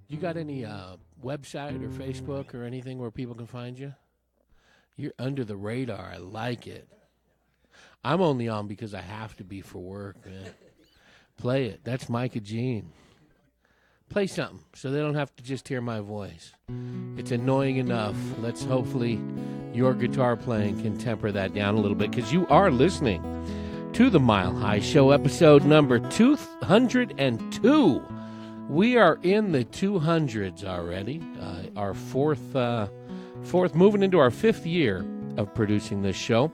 You got any website or Facebook or anything where people can find you? You're under the radar. I like it. I'm only on because I have to be for work, man. Play it. That's Micah Gean. Play something so they don't have to just hear my voice. It's annoying enough. Let's hopefully your guitar playing can temper that down a little bit, because you are listening to the Mile High Show, episode number 202. We are in the 200s already. Our fourth, moving into our fifth year of producing this show.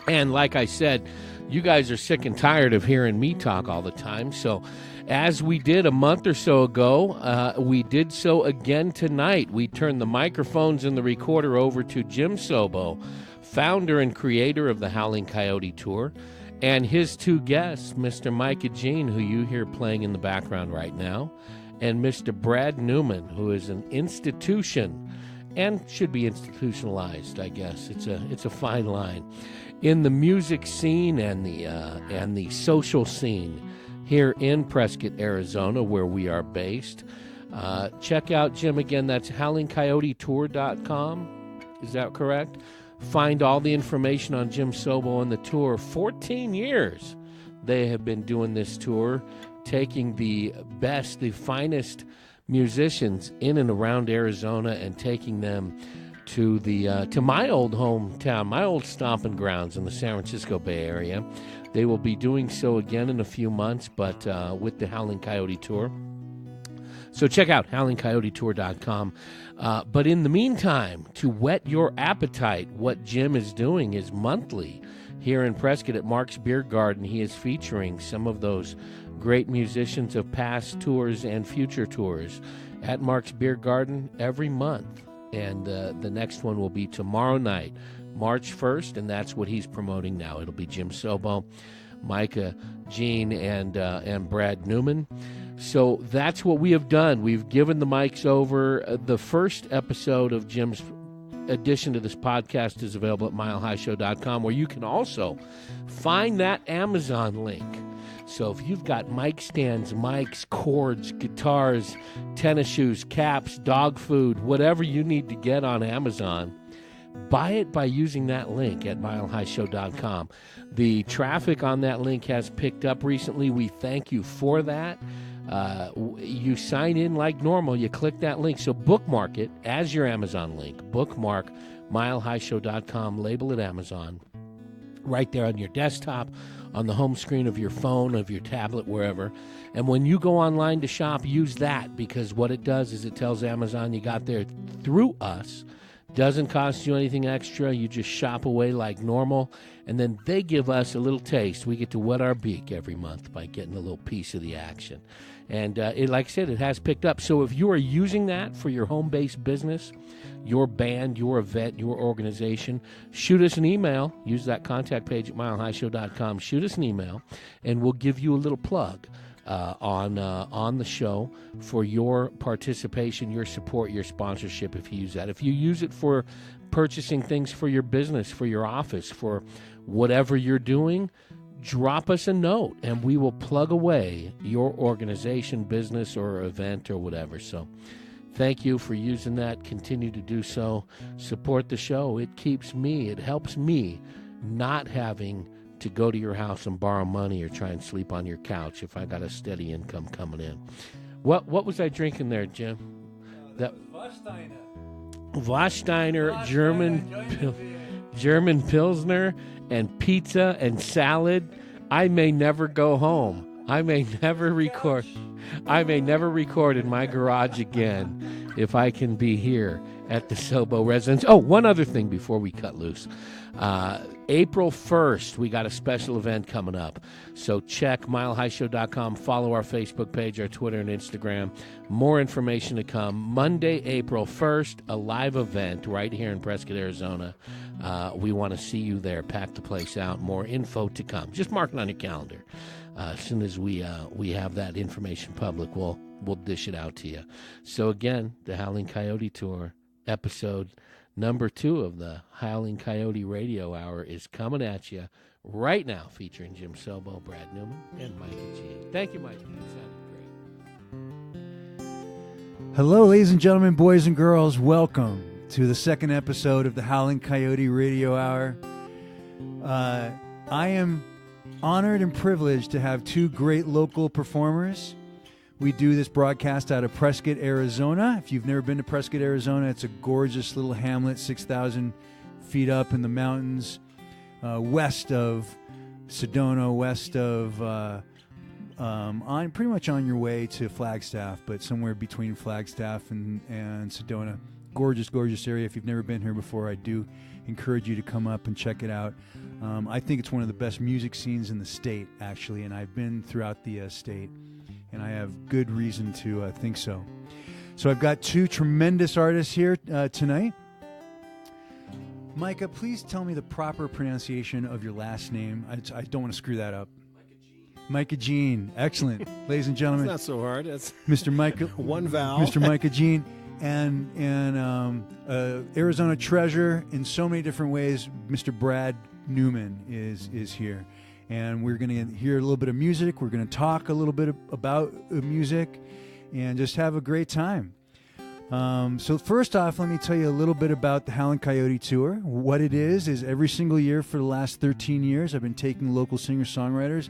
And like I said, you guys are sick and tired of hearing me talk all the time. So as we did a month or so ago, we did so again tonight. We turned the microphones and the recorder over to Jim Sobo, founder and creator of the Howling Coyote Tour, and his two guests, Mr. Micah Gean, who you hear playing in the background right now, and Mr. Brad Newman, who is an institution and should be institutionalized, I guess. It's a fine line in the music scene and the social scene here in Prescott, Arizona, where we are based. Check out Jim again. That's howlingcoyotetour.com. Is that correct? Find all the information on Jim Sobo and the tour. 14 years they have been doing this tour, taking the best, the finest musicians in and around Arizona and taking them to my old hometown, my old stomping grounds in the San Francisco Bay Area. They will be doing so again in a few months, but with the Howling Coyote Tour. So check out howlingcoyotetour.com. But in the meantime, to whet your appetite, what Jim is doing is monthly here in Prescott at Mark's Beer Garden. He is featuring some of those great musicians of past tours and future tours at Mark's Beer Garden every month. And the next one will be tomorrow night, March 1st, and that's what he's promoting now. It'll be Jim Sobo, Micah Gean, and Brad Newman. So that's what we have done. We've given the mics over. The first episode of Jim's addition to this podcast is available at milehighshow.com, where you can also find that Amazon link. So if you've got mic stands, mics, cords, guitars, tennis shoes, caps, dog food, whatever you need to get on Amazon, buy it by using that link at milehighshow.com. The traffic on that link has picked up recently. We thank you for that. You sign in like normal. You click that link. So bookmark it as your Amazon link. Bookmark milehighshow.com. Label it Amazon. Right there on your desktop, on the home screen of your phone, of your tablet, wherever. And when you go online to shop, use that, because what it does is it tells Amazon you got there through us. Doesn't cost you anything extra. You just shop away like normal, and then they give us a little taste. We get to wet our beak every month by getting a little piece of the action. And like I said, it has picked up. So if you are using that for your home-based business, your band, your event, your organization, shoot us an email. Use that contact page at milehighshow.com. Shoot us an email, and we'll give you a little plug on the show for your participation, your support, your sponsorship if you use that. If you use it for purchasing things for your business, for your office, for whatever you're doing, drop us a note and we will plug away your organization, business, or event or whatever. So thank you for using that. Continue to do so. Support the show. It helps me not having to go to your house and borrow money or try and sleep on your couch if I got a steady income coming in. What was I drinking there, Jim? That was Warsteiner German Pilsner and pizza and salad. I may never go home. I may never record in my garage again if I can be here at the Sobo residence. Oh, one other thing before we cut loose. April 1st, we got a special event coming up. So check milehighshow.com, follow our Facebook page, our Twitter and Instagram. More information to come. Monday, April 1st, a live event right here in Prescott, Arizona. We want to see you there. Pack the place out. More info to come. Just mark it on your calendar. As soon as we have that information public, we'll dish it out to you. So again, the Howling Coyote Tour, episode number 2 of the Howling Coyote Radio Hour is coming at you right now, featuring Jim Sobo, Brad Newman, and Micah Gean. Thank you, Mike. That sounded great. Hello, ladies and gentlemen, boys and girls. Welcome to the second episode of the Howling Coyote Radio Hour. I am honored and privileged to have two great local performers. We do this broadcast out of Prescott, Arizona. If you've never been to Prescott, Arizona, it's a gorgeous little hamlet, 6,000 feet up in the mountains, west of Sedona, west of, on pretty much on your way to Flagstaff, but somewhere between Flagstaff and Sedona. Gorgeous, gorgeous area. If you've never been here before, I do encourage you to come up and check it out. I think it's one of the best music scenes in the state, actually, and I've been throughout the state, and I have good reason to think so. So I've got two tremendous artists here tonight. Micah, please tell me the proper pronunciation of your last name. I don't want to screw that up. Micah Gean. Excellent. Ladies and gentlemen. It's not so hard. That's Mr. Micah. one vowel. Mr. Micah Gean. And Arizona treasure in so many different ways, Mr. Brad Newman is here. And we're going to hear a little bit of music. We're going to talk a little bit about music and just have a great time. So first off, let me tell you a little bit about the Howling Coyote Tour. What it is every single year for the last 13 years, I've been taking local singer-songwriters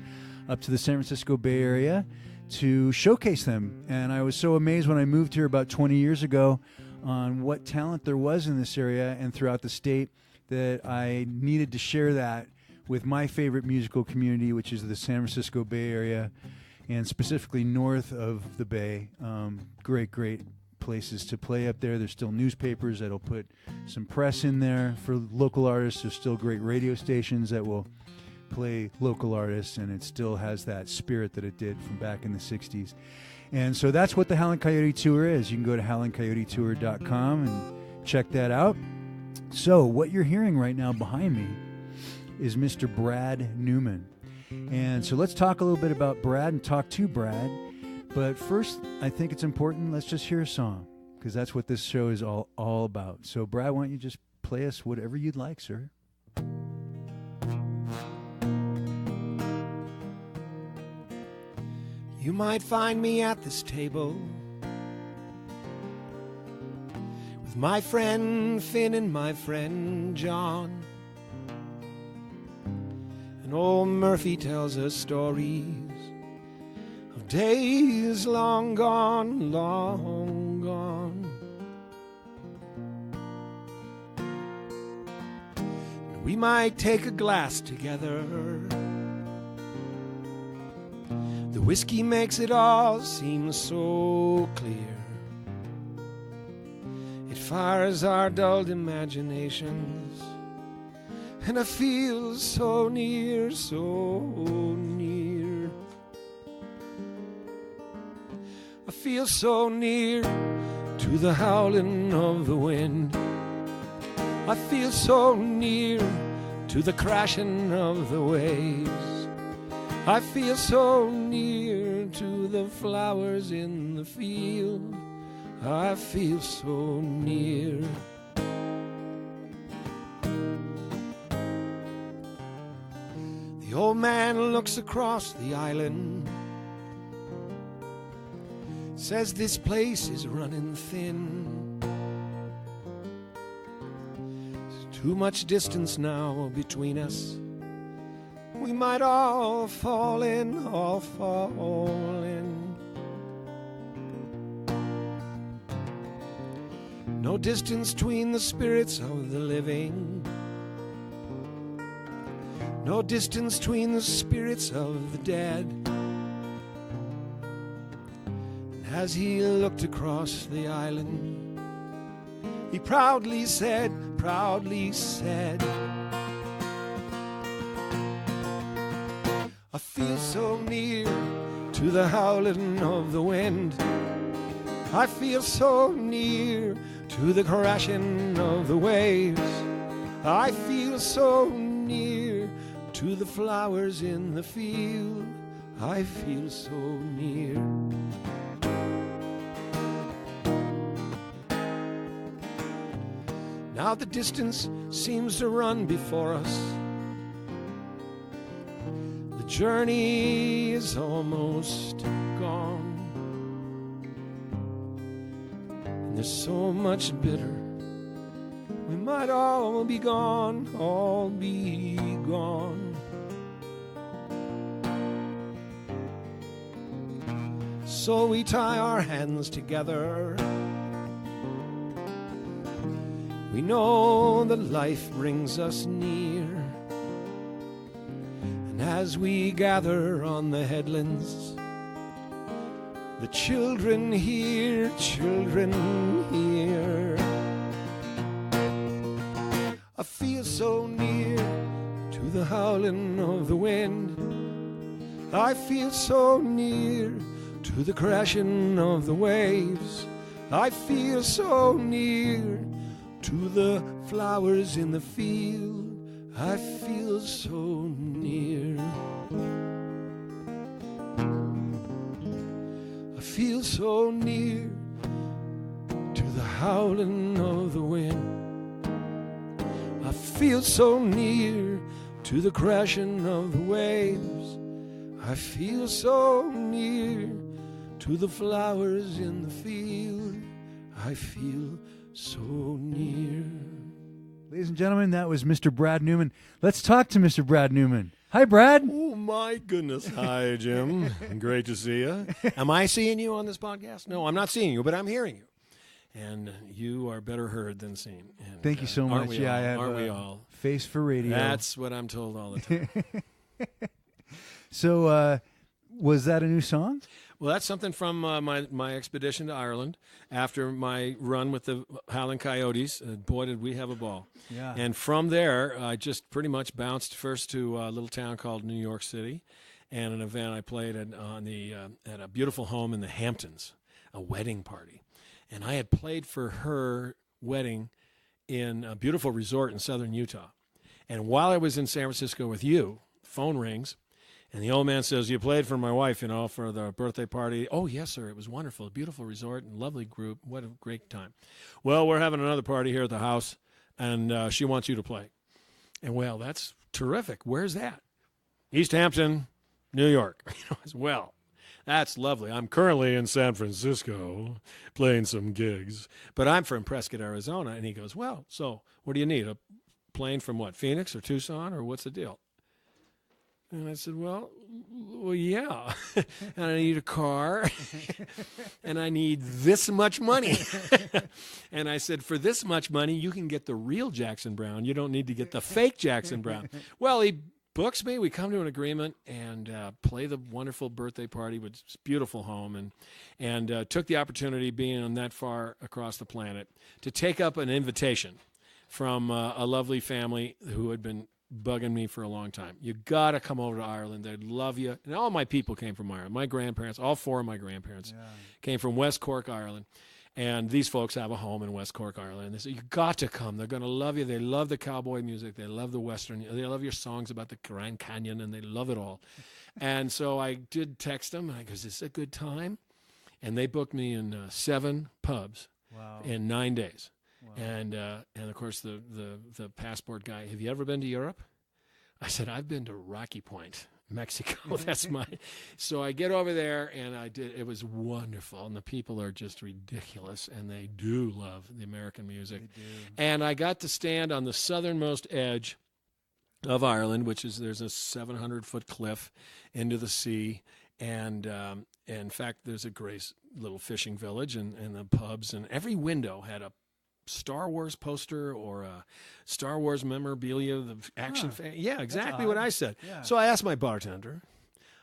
up to the San Francisco Bay Area to showcase them. And I was so amazed when I moved here about 20 years ago on what talent there was in this area and throughout the state that I needed to share that with my favorite musical community, which is the San Francisco Bay Area, and specifically north of the Bay. Great places to play up there. There's still newspapers that'll put some press in there for local artists. There's still great radio stations that will play local artists, and it still has that spirit that it did from back in the 60s. And so that's what the Howling Coyote Tour is. You can go to howlingcoyotetour.com and check that out. So what you're hearing right now behind me is Mr. Brad Newman. And so let's talk a little bit about Brad and talk to Brad. But first, I think it's important, let's just hear a song, because that's what this show is all about. So Brad, why don't you just play us whatever you'd like, sir? You might find me at this table with my friend Finn and my friend John. And old Murphy tells us stories of days long gone, long gone. And we might take a glass together. The whiskey makes it all seem so clear. It fires our dulled imaginations, and I feel so near, so near. I feel so near to the howling of the wind. I feel so near to the crashing of the waves. I feel so near to the flowers in the field. I feel so near. The old man looks across the island, says this place is running thin. There's too much distance now between us. We might all fall in, all fall in. No distance between the spirits of the living. No distance between the spirits of the dead. And as he looked across the island, he proudly said, I feel so near to the howling of the wind. I feel so near to the crashing of the waves. I feel so near to the flowers in the field. I feel so near. Now the distance seems to run before us. The journey is almost gone. And there's so much bitter. We might all be gone, all be gone. So we tie our hands together. We know that life brings us near. And as we gather on the headlands, the children hear, I feel so near to the howling of the wind. I feel so near to the crashing of the waves. I feel so near to the flowers in the field. I feel so near. I feel so near to the howling of the wind. I feel so near to the crashing of the waves. I feel so near to the flowers in the field. I feel so near. Ladies and gentlemen, that was Mr. Brad Newman. Let's talk to Mr. Brad Newman. Hi, Brad. Oh, my goodness. Hi, Jim. Great to see you. Am I seeing you on this podcast? No, I'm not seeing you, but I'm hearing you. And you are better heard than seen. And, thank you so much. Yeah, I have aren't we all? Face for radio. That's what I'm told all the time. So, was that a new song? Well, that's something from my expedition to Ireland after my run with the Howling Coyotes. Boy, did we have a ball. Yeah. And from there, I just pretty much bounced first to a little town called New York City and an event I played at a beautiful home in the Hamptons, a wedding party. And I had played for her wedding in a beautiful resort in southern Utah. And while I was in San Francisco with you, phone rings. And the old man says, you played for my wife, for the birthday party. Oh, yes, sir. It was wonderful. A beautiful resort and lovely group. What a great time. Well, we're having another party here at the house, and she wants you to play. And, well, that's terrific. Where's that? East Hampton, New York. Well, that's lovely. I'm currently in San Francisco playing some gigs, but I'm from Prescott, Arizona. And he goes, well, so what do you need? A plane from what, Phoenix or Tucson, or what's the deal? And I said, well, yeah. And I need a car, and I need this much money. And I said, for this much money, you can get the real Jackson Browne. You don't need to get the fake Jackson Browne. Well, he books me. We come to an agreement and play the wonderful birthday party, which is a beautiful home, and took the opportunity, being on that far across the planet, to take up an invitation from a lovely family who had been bugging me for a long time. You got to come over to Ireland. They'd love you. And all my people came from Ireland. My grandparents, all four of my grandparents, came from West Cork, Ireland. And these folks have a home in West Cork, Ireland. And they said, you got to come. They're going to love you. They love the cowboy music. They love the Western. They love your songs about the Grand Canyon, and they love it all. And so I did text them, and I go, is this a good time? And they booked me in 7 pubs in 9 days. Wow. And of course, the passport guy, have you ever been to Europe? I said, I've been to Rocky Point, Mexico. That's my. So I get over there, and I did. It was wonderful, and the people are just ridiculous, and they do love the American music. They do. And I got to stand on the southernmost edge of Ireland, which is there's a 700-foot cliff into the sea, and in fact, there's a great little fishing village, and the pubs, and every window had a Star Wars poster or a Star Wars memorabilia, the action fan. Yeah, exactly what I said. Yeah. So I asked my bartender,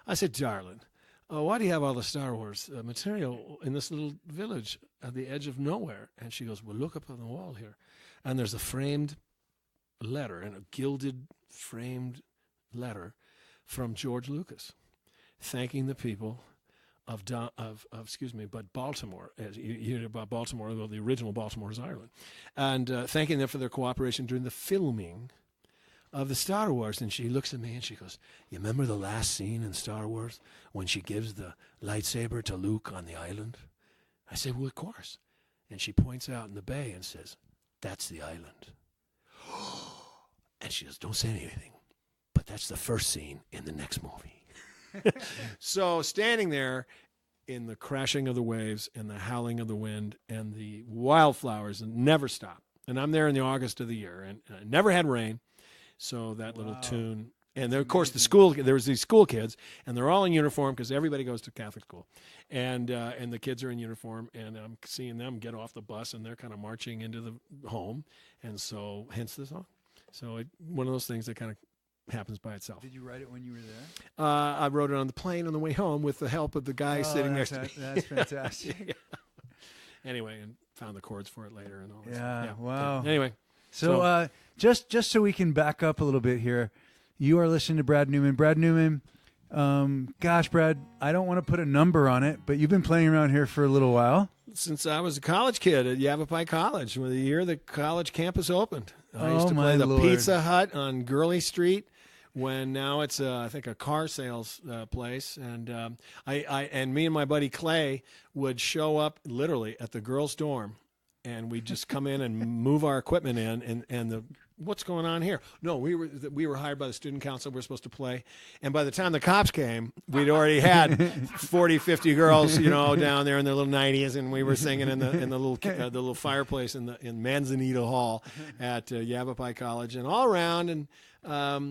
I said, darling, why do you have all the Star Wars material in this little village at the edge of nowhere? And she goes, well, look up on the wall here. And there's a framed letter, and a gilded framed letter from George Lucas thanking the people of Baltimore, as you hear about Baltimore, well, the original Baltimore is Ireland, and thanking them for their cooperation during the filming of the Star Wars. And she looks at me and she goes, you remember the last scene in Star Wars when she gives the lightsaber to Luke on the island? I said, well, of course. And she points out in the bay and says, that's the island. And she goes, don't say anything, but that's the first scene in the next movie. So standing there in the crashing of the waves and the howling of the wind and the wildflowers and never stop. And I'm there in the August of the year, and I never had rain. So that little tune. And then, of course, there was these school kids, and they're all in uniform because everybody goes to Catholic school. And the kids are in uniform, and I'm seeing them get off the bus, and they're kind of marching into the home. And so, hence the song. So one of those things that kind of happens by itself. Did you write it when you were there? I wrote it on the plane on the way home with the help of the guy sitting next to me. That's fantastic. Yeah. Anyway, and found the chords for it later and all that. Yeah, wow. Anyway. So just so we can back up a little bit here, you are listening to Brad Newman. Brad Newman, gosh, Brad, I don't want to put a number on it, but you've been playing around here for a little while. Since I was a college kid at Yavapai College, the year the college campus opened. I used to play the Pizza Hut on Gurley Street, when now it's I think a car sales place, and and me and my buddy Clay would show up literally at the girls' dorm, and we'd just come in and move our equipment in, and the what's going on here? No, we were hired by the student council. We were supposed to play, and by the time the cops came, we'd already had 40, 50 girls, down there in their little 90s, and we were singing in the little fireplace in Manzanita Hall at Yavapai College, and all around, and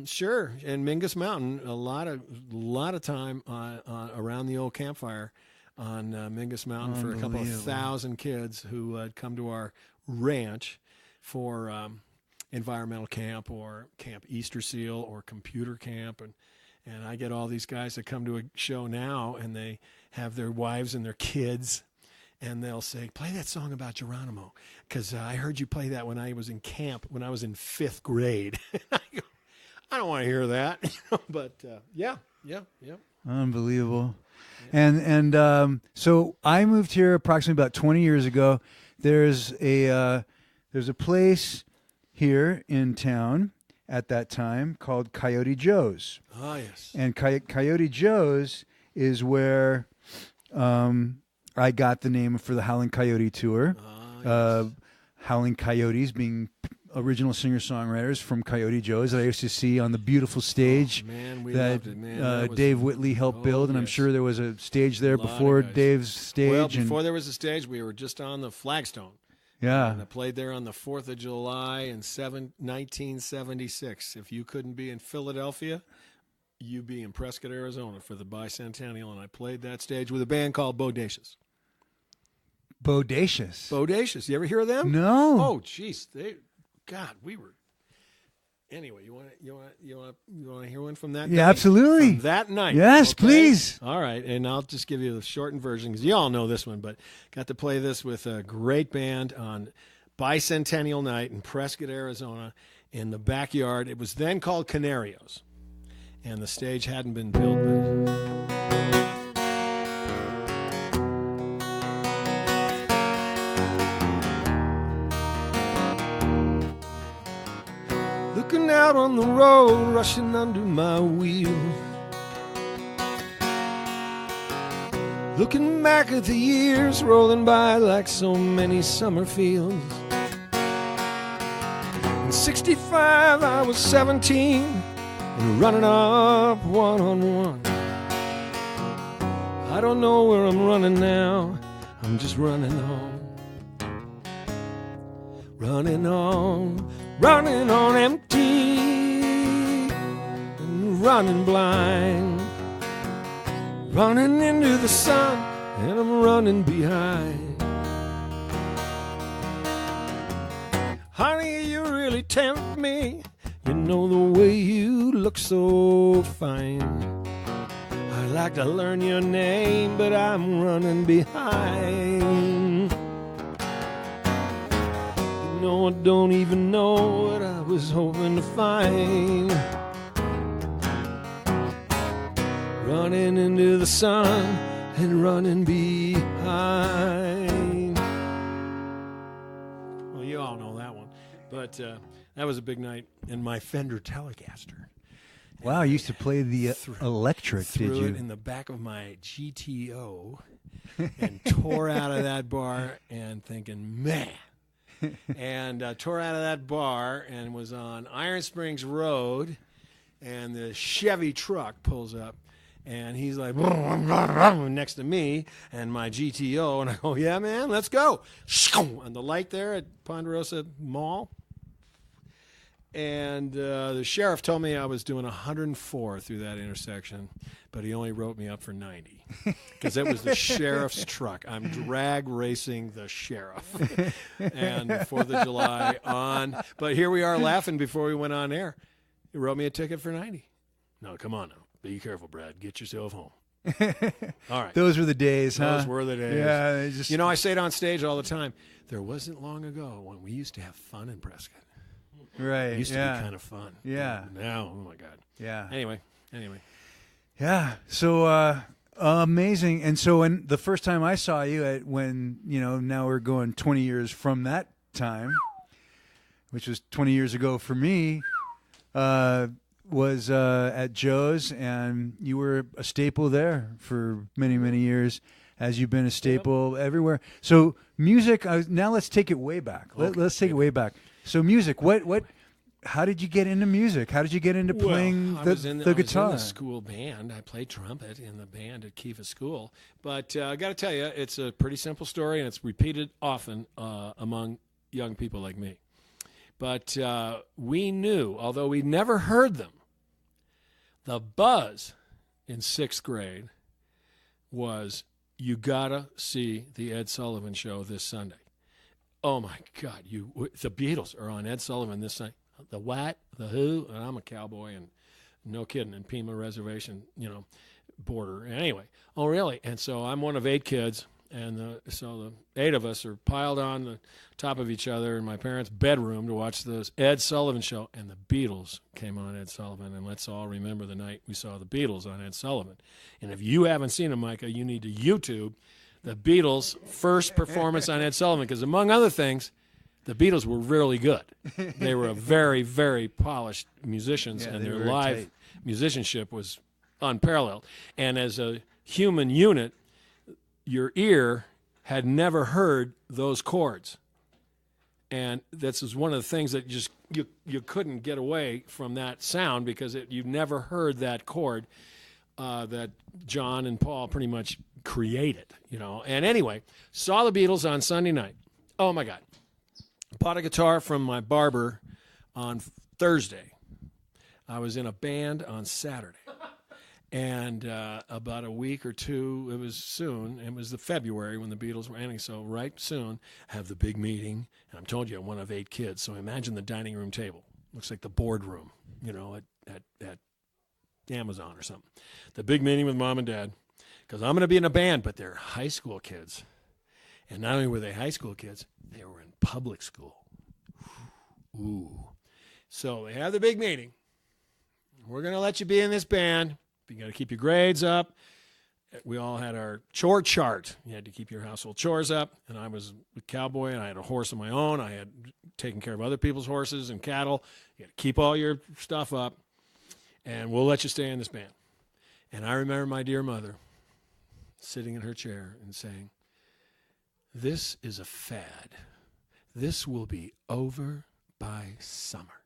sure, and Mingus Mountain, a lot of time around the old campfire on Mingus Mountain for a couple of thousand kids who had come to our ranch for environmental camp or Camp Easter Seal or computer camp, and I get all these guys that come to a show now, and they have their wives and their kids, and they'll say, play that song about Geronimo, because I heard you play that when I was in camp, when I was in 5th grade. I go, I don't want to hear that, but yeah. Unbelievable. And so I moved here approximately about 20 years ago. There's a place here in town at that time called Coyote Joe's. Ah, yes. And Coyote Joe's is where I got the name for the Howling Coyote Tour. Ah, yes. Howling Coyotes being original singer-songwriters from Coyote Joe's that I used to see on the beautiful stage loved it, man. Dave Whitley helped build, and I'm sure there was a stage there before Dave's stage. Well, before there was a stage, we were just on the flagstone. Yeah. And I played there on the 4th of July in 1976. If you couldn't be in Philadelphia, you'd be in Prescott, Arizona for the bicentennial, and I played that stage with a band called Bodacious. Bodacious. You ever hear of them? No. Oh, jeez. We were. Anyway, you want to hear one from that night? Yeah, absolutely. From that night. Yes, okay? Please. All right, and I'll just give you the shortened version because you all know this one, but got to play this with a great band on bicentennial night in Prescott, Arizona, in the backyard. It was then called Canarios, and the stage hadn't been built. Looking out on the road, rushing under my wheel. Looking back at the years rolling by like so many summer fields. In 65 I was 17 and running up one-on-one. I don't know where I'm running now, I'm just running home. Running on empty and running blind. Running into the sun and I'm running behind. Honey, you really tempt me. You know the way you look so fine. I'd like to learn your name, but I'm running behind. No, I don't even know what I was hoping to find. Running into the sun and running behind. Well, you all know that one. But that was a big night in my Fender Telecaster. Wow, you used to play the electric, did you? Threw it in the back of my GTO and tore out of that bar and thinking, man. And tore out of that bar and was on Iron Springs Road, and the Chevy truck pulls up, And he's like, next to me and my GTO. And I go, yeah, man, let's go. And the light there at Ponderosa Mall. And the sheriff told me I was doing 104 through that intersection, but he only wrote me up for 90 because it was the sheriff's truck. I'm drag racing the sheriff. And 4th of July on. But here we are laughing before we went on air. He wrote me a ticket for 90. No, come on now. Be careful, Brad. Get yourself home. All right. Those were the days, huh? Those were the days. Yeah. They just... You know, I say it on stage all the time. There wasn't long ago when we used to have fun in Prescott. Right. It used to be kind of fun. Yeah. Now, oh, my God. Yeah. Anyway. Yeah. So amazing. And so when the first time I saw you now we're going 20 years from that time, which was 20 years ago for me, was at Joe's, and you were a staple there for many, many years, as you've been a staple everywhere. So music, now let's take it way back. Okay. Let's take it way back. So music, how did you get into music? How did you get into playing the guitar? I was in the school band. I played trumpet in the band at Kiva School. But I got to tell you, it's a pretty simple story, and it's repeated often among young people like me. But we knew, although we never heard them, the buzz in 6th grade was, you got to see the Ed Sullivan Show this Sunday. Oh, my God. The Beatles are on Ed Sullivan this Sunday. The What, the Who, and I'm a cowboy, and no kidding, in Pima Reservation, border. Anyway, oh, really? And so I'm one of 8 kids, and so the 8 of us are piled on the top of each other in my parents' bedroom to watch the Ed Sullivan Show, and the Beatles came on Ed Sullivan, and let's all remember the night we saw the Beatles on Ed Sullivan. And if you haven't seen them, Micah, you need to YouTube the Beatles' first performance on Ed Sullivan, because among other things, the Beatles were really good. They were a very, very polished musicians, and their live musicianship was unparalleled. And as a human unit, your ear had never heard those chords. And this is one of the things that just you couldn't get away from that sound, because you never heard that chord that John and Paul pretty much created, And anyway, saw the Beatles on Sunday night. Oh, my God. Bought a guitar from my barber on Thursday. I was in a band on Saturday. And about a week or two, it was soon. It was the February when the Beatles were ending. So right soon, have the big meeting. And I'm told you, I'm one of 8 kids. So imagine the dining room table. Looks like the boardroom, at Amazon or something. The big meeting with mom and dad. Because I'm going to be in a band, but they're high school kids. And not only were they high school kids, they were in public school. Ooh. So they have the big meeting. We're going to let you be in this band. You got to keep your grades up. We all had our chore chart. You had to keep your household chores up. And I was a cowboy, and I had a horse of my own. I had taken care of other people's horses and cattle. You got to keep all your stuff up, and we'll let you stay in this band. And I remember my dear mother sitting in her chair and saying, "This is a fad. This will be over by summer."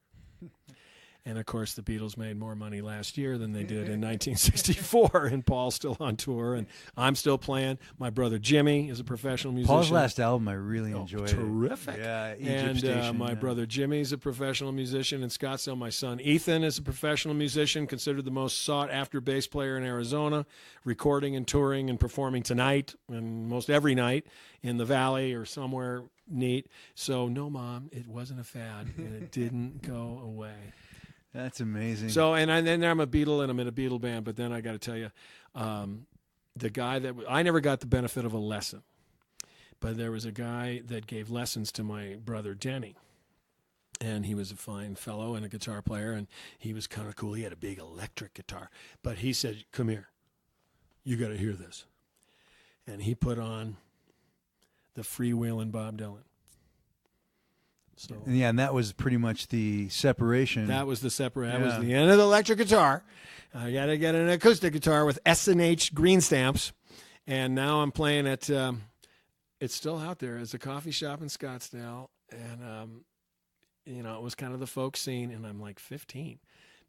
And, of course, the Beatles made more money last year than they did in 1964, and Paul's still on tour, and I'm still playing. My brother Jimmy is a professional musician. Paul's last album I really enjoyed. Terrific. Yeah, Egypt and Station, my brother Jimmy's a professional musician in Scottsdale. My son Ethan is a professional musician, considered the most sought-after bass player in Arizona, recording and touring and performing tonight and most every night in the Valley or somewhere neat. So, no, Mom, it wasn't a fad, and it didn't go away. That's amazing. So, and then I'm a Beatle, and I'm in a Beatle band. But then I got to tell you, the guy that I never got the benefit of a lesson, but there was a guy that gave lessons to my brother Denny, and he was a fine fellow and a guitar player, and he was kind of cool. He had a big electric guitar, but he said, "Come here, you got to hear this," and he put on the Freewheelin' Bob Dylan. So, and that was pretty much the separation. That was the separation. That was the end of the electric guitar. I got to get an acoustic guitar with S&H green stamps, and now I'm playing at. It's still out there. It's a coffee shop in Scottsdale, and it was kind of the folk scene, and I'm like 15,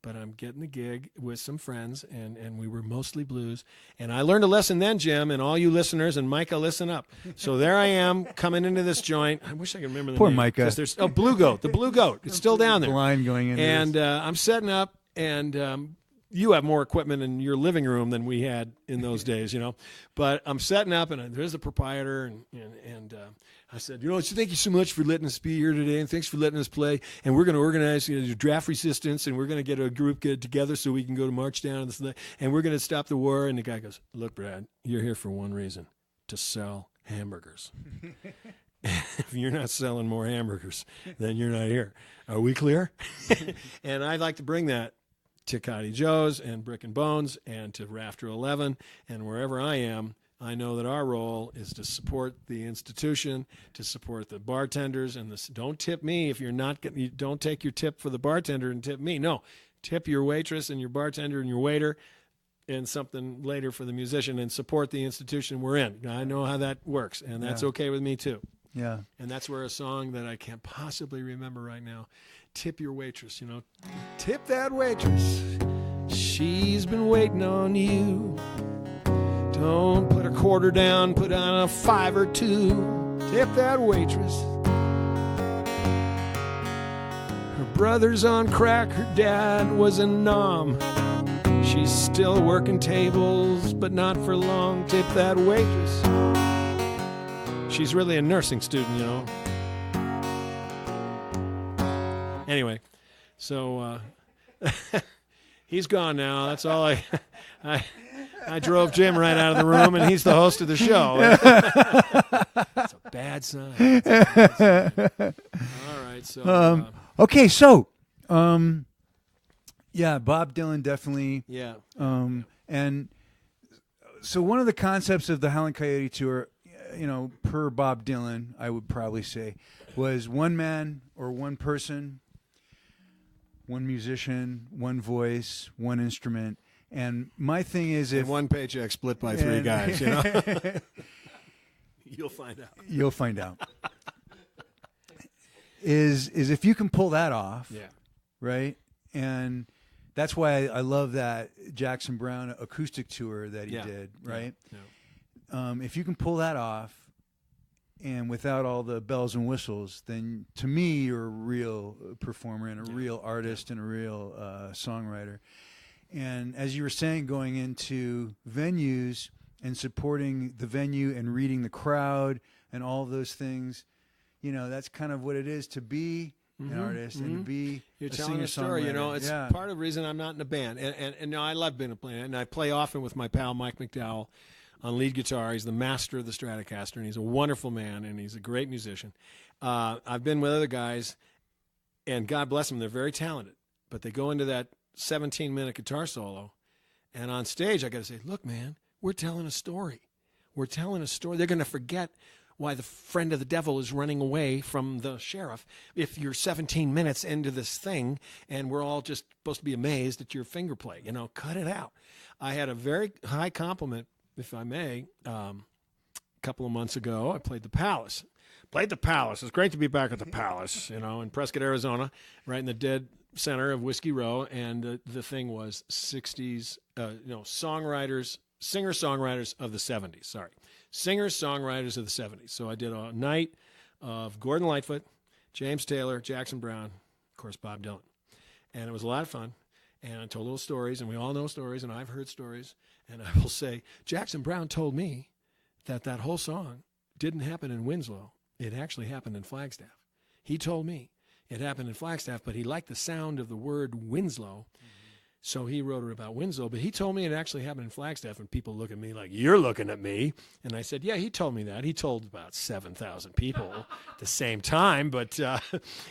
but I'm getting the gig with some friends, and we were mostly blues. And I learned a lesson then, Jim, and all you listeners, and Micah, listen up. So there I am coming into this joint. I wish I could remember the Poor name. Micah. There's Blue Goat, the Blue Goat. It's still down there. Line going in. And I'm setting up, and you have more equipment in your living room than we had in those days, But I'm setting up, and there's the proprietor, and I said, thank you so much for letting us be here today, and thanks for letting us play. And we're going to organize draft resistance, and we're going to get a group together so we can go to march down, and we're going to stop the war. And the guy goes, look, Brad, you're here for one reason, to sell hamburgers. If you're not selling more hamburgers, then you're not here. Are we clear? And I'd like to bring that to Cotty Joe's and Brick and Bones and to Rafter 11 and wherever I am. I know that our role is to support the institution, to support the bartenders, and don't tip me if you're not getting. Don't take your tip for the bartender and tip me. No, tip your waitress and your bartender and your waiter, and something later for the musician, and support the institution we're in. I know how that works, and that's okay with me too. Yeah, and that's where a song that I can't possibly remember right now. Tip your waitress, Tip that waitress. She's been waiting on you. Don't put a quarter down, put on a 5 or 2. Tip that waitress. Her brother's on crack, her dad was a nom. She's still working tables, but not for long. Tip that waitress. She's really a nursing student, Anyway, so he's gone now. That's all I drove Jim right out of the room, and he's the host of the show. That's a bad sign. All right, so okay, so yeah, Bob Dylan definitely. Yeah. And so one of the concepts of the Howling Coyote Tour, per Bob Dylan, I would probably say, was one man or one person, one musician, one voice, one instrument. And my thing is, if one paycheck split by 3 guys, you'll find out. You'll find out. Is if you can pull that off, right? And that's why I love that Jackson Browne acoustic tour that he did, right? Yeah. If you can pull that off, and without all the bells and whistles, then to me you're a real performer and a real artist and a real songwriter. And as you were saying, going into venues and supporting the venue and reading the crowd and all of those things, that's kind of what it is to be an artist and to be You're a telling a story. It's part of the reason I'm not in a band. And I love being a band, and I play often with my pal Mike McDowell on lead guitar. He's the master of the Stratocaster, and he's a wonderful man, and he's a great musician. I've been with other guys, and God bless them, they're very talented, but they go into that 17-minute guitar solo, and on stage I got to say, look, man, we're telling a story. We're telling a story. They're going to forget why the friend of the devil is running away from the sheriff if you're 17 minutes into this thing, and we're all just supposed to be amazed at your finger play. Cut it out. I had a very high compliment, if I may, a couple of months ago. I played the Palace. It's great to be back at the Palace, in Prescott, Arizona, right in the dead center of Whiskey Row. And the thing was 60s, singer-songwriters of the 70s. Sorry. Singer-songwriters of the 70s. So I did a night of Gordon Lightfoot, James Taylor, Jackson Browne, of course, Bob Dylan. And it was a lot of fun. And I told little stories, and we all know stories, and I've heard stories. And I will say, Jackson Browne told me that whole song didn't happen in Winslow. It actually happened in Flagstaff. He told me it happened in Flagstaff, but he liked the sound of the word Winslow. So he wrote it about Winslow, but he told me it actually happened in Flagstaff, and people look at me like, you're looking at me. And I said, yeah, he told me that. He told about 7,000 people at the same time, but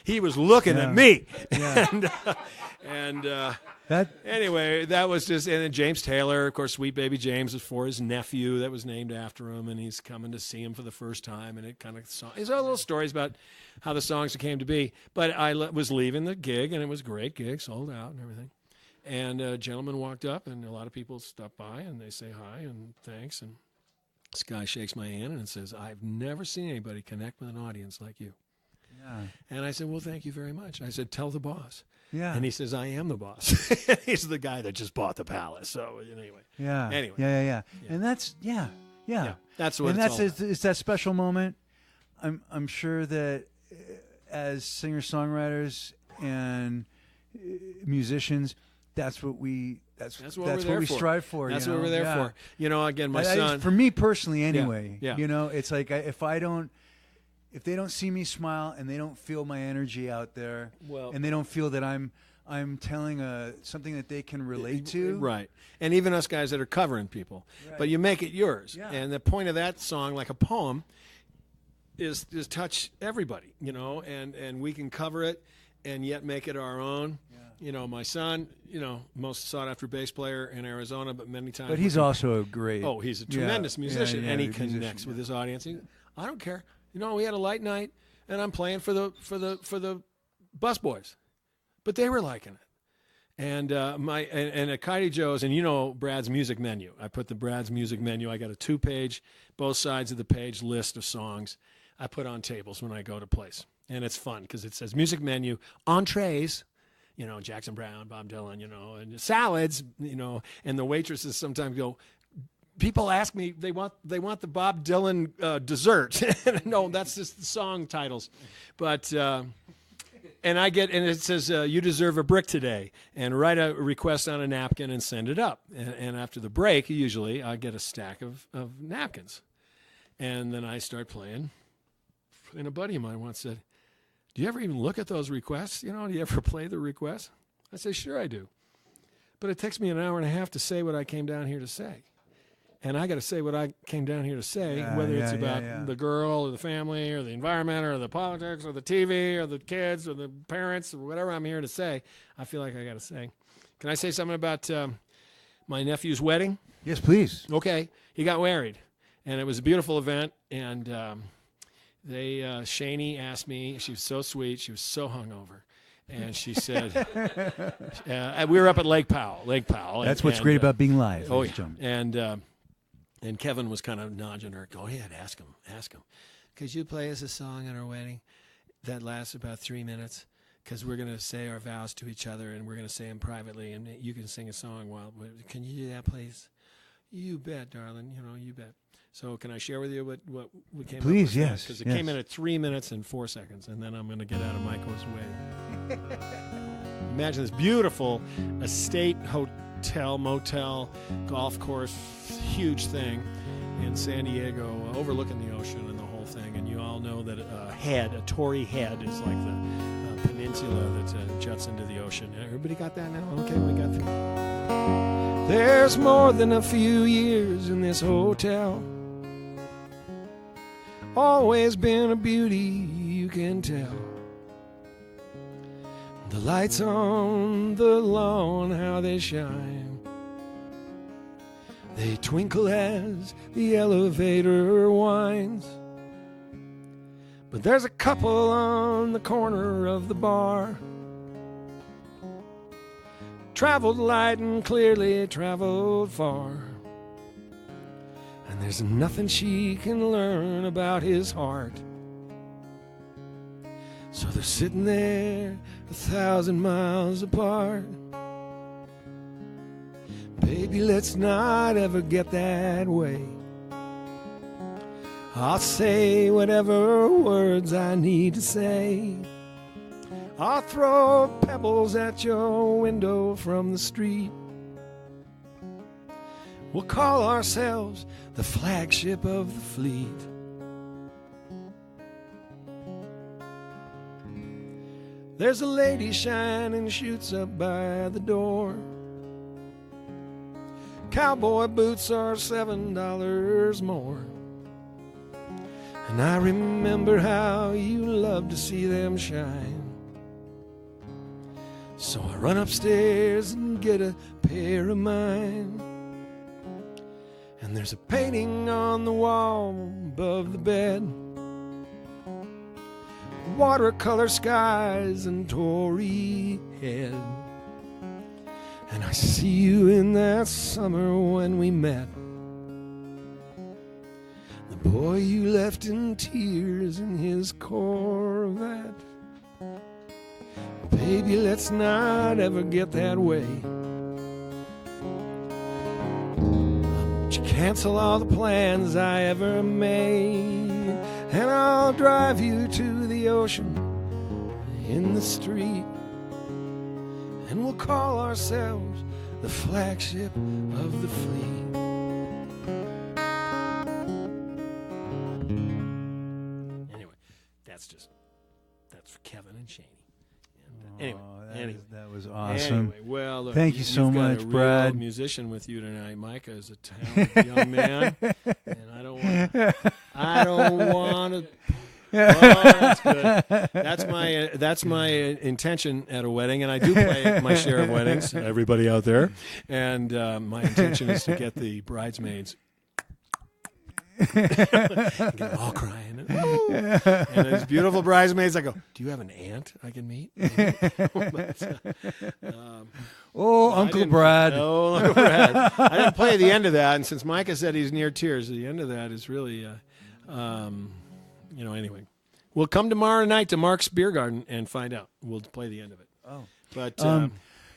he was looking at me. Yeah. Anyway, that was just, and then James Taylor, of course, Sweet Baby James was for his nephew that was named after him, and he's coming to see him for the first time, and it kind of, it's all little stories about how the songs came to be. But I was leaving the gig, and it was a great gig, sold out and everything. And a gentleman walked up, and a lot of people stop by, and they say hi and thanks. And this guy shakes my hand and says, I've never seen anybody connect with an audience like you. And I said, well, thank you very much. I said, tell the boss. Yeah. And he says, I am the boss. He's the guy that just bought the palace. So anyway. Yeah. Anyway. Yeah. And that's that's what and it's that's all it's that special moment. I'm sure that as singer-songwriters and musicians, that's what we strive for. That's you know? what we're there for. You know, again, my son. For me personally, anyway. Yeah. You know, it's like if they don't see me smile and they don't feel my energy out there, and they don't feel that I'm telling something that they can relate to. Right. And even us guys that are covering people. Right. But you make it yours. Yeah. And the point of that song, like a poem, is touch everybody, you know, and we can cover it and yet make it our own. Yeah. You know, my son, you know, most sought after bass player in Arizona, but many times. But he's also a great. Oh, he's a tremendous musician, and he connects with his audience. I don't care. You know, we had a light night, and I'm playing for the busboys, but they were liking it. And at Coyote Joe's, and you know Brad's music menu. I put the Brad's music menu. I got a 2-page, both sides of the page list of songs I put on tables when I go to place, and it's fun because it says music menu, entrees. You know, Jackson Browne, Bob Dylan, you know, and salads, you know, and the waitresses sometimes go, people ask me, they want the Bob Dylan dessert. No, that's just the song titles. But, and it says, you deserve a brick today, and write a request on a napkin and send it up. And after the break, usually I get a stack of napkins. And then I start playing. And a buddy of mine once said, do you ever even look at those requests? You know, do you ever play the requests? I say, sure I do. But it takes me an hour and a half to say what I came down here to say. And I got to say what I came down here to say, whether it's about the girl or the family or the environment or the politics or the TV or the kids or the parents or whatever I'm here to say, I feel like I got to say. Can I say something about my nephew's wedding? Yes, please. Okay. He got married, and it was a beautiful event, and Shani asked me, she was so sweet, she was so hungover, and she said, we were up at Lake Powell. That's what's great about being live. Oh, yeah. And Kevin was kind of nudging her, go ahead, ask him. Could you play us a song at our wedding that lasts about 3 minutes? Because we're going to say our vows to each other, and we're going to say them privately, and you can sing a song can you do that, please? You bet, darling, you know, you bet. So can I share with you what we came up with? Please, yes. Because it came in at 3 minutes and 4 seconds, and then I'm going to get out of Micah's way. Imagine this beautiful estate hotel, motel, golf course, huge thing in San Diego, overlooking the ocean and the whole thing. And you all know that a Torrey Head, is like the peninsula that juts into the ocean. Everybody got that now? Okay, we got that. There's more than a few years in this hotel. Always been a beauty, you can tell. The lights on the lawn, how they shine. They twinkle as the elevator winds. But there's a couple on the corner of the bar. Traveled light and clearly traveled far. And there's nothing she can learn about his heart. So they're sitting there 1,000 miles apart. Baby, let's not ever get that way. I'll say whatever words I need to say. I'll throw pebbles at your window from the street. We'll call ourselves the flagship of the fleet. There's a lady shining shoots up by the door. Cowboy boots are $7 more. And I remember how you loved to see them shine. So I run upstairs and get a pair of mine. And there's a painting on the wall above the bed. Watercolor skies and Torrey Head. And I see you in that summer when we met. the boy you left in tears in his Corvette. Baby, let's not ever get that way. Cancel all the plans I ever made, and I'll drive you to the ocean in the street, and we'll call ourselves the flagship of the fleet. Anyway, that's for Kevin and Shaney. Anyway, that was awesome. Anyway, well, look, thank you so you've much, got a Brad. Real musician with you tonight. Micah is a talented young man, and I don't want to. Oh, that's good. That's my intention at a wedding, and I do play my share of weddings. Everybody out there, and my intention is to get the bridesmaids. Get them all crying. And these beautiful bridesmaids, I go, do you have an aunt I can meet? Uncle Brad. Oh, Uncle Brad. I didn't play the end of that, and since Micah said he's near tears, the end of that is really, anyway. We'll come tomorrow night to Mark's Beer Garden and find out. We'll play the end of it. Oh. But...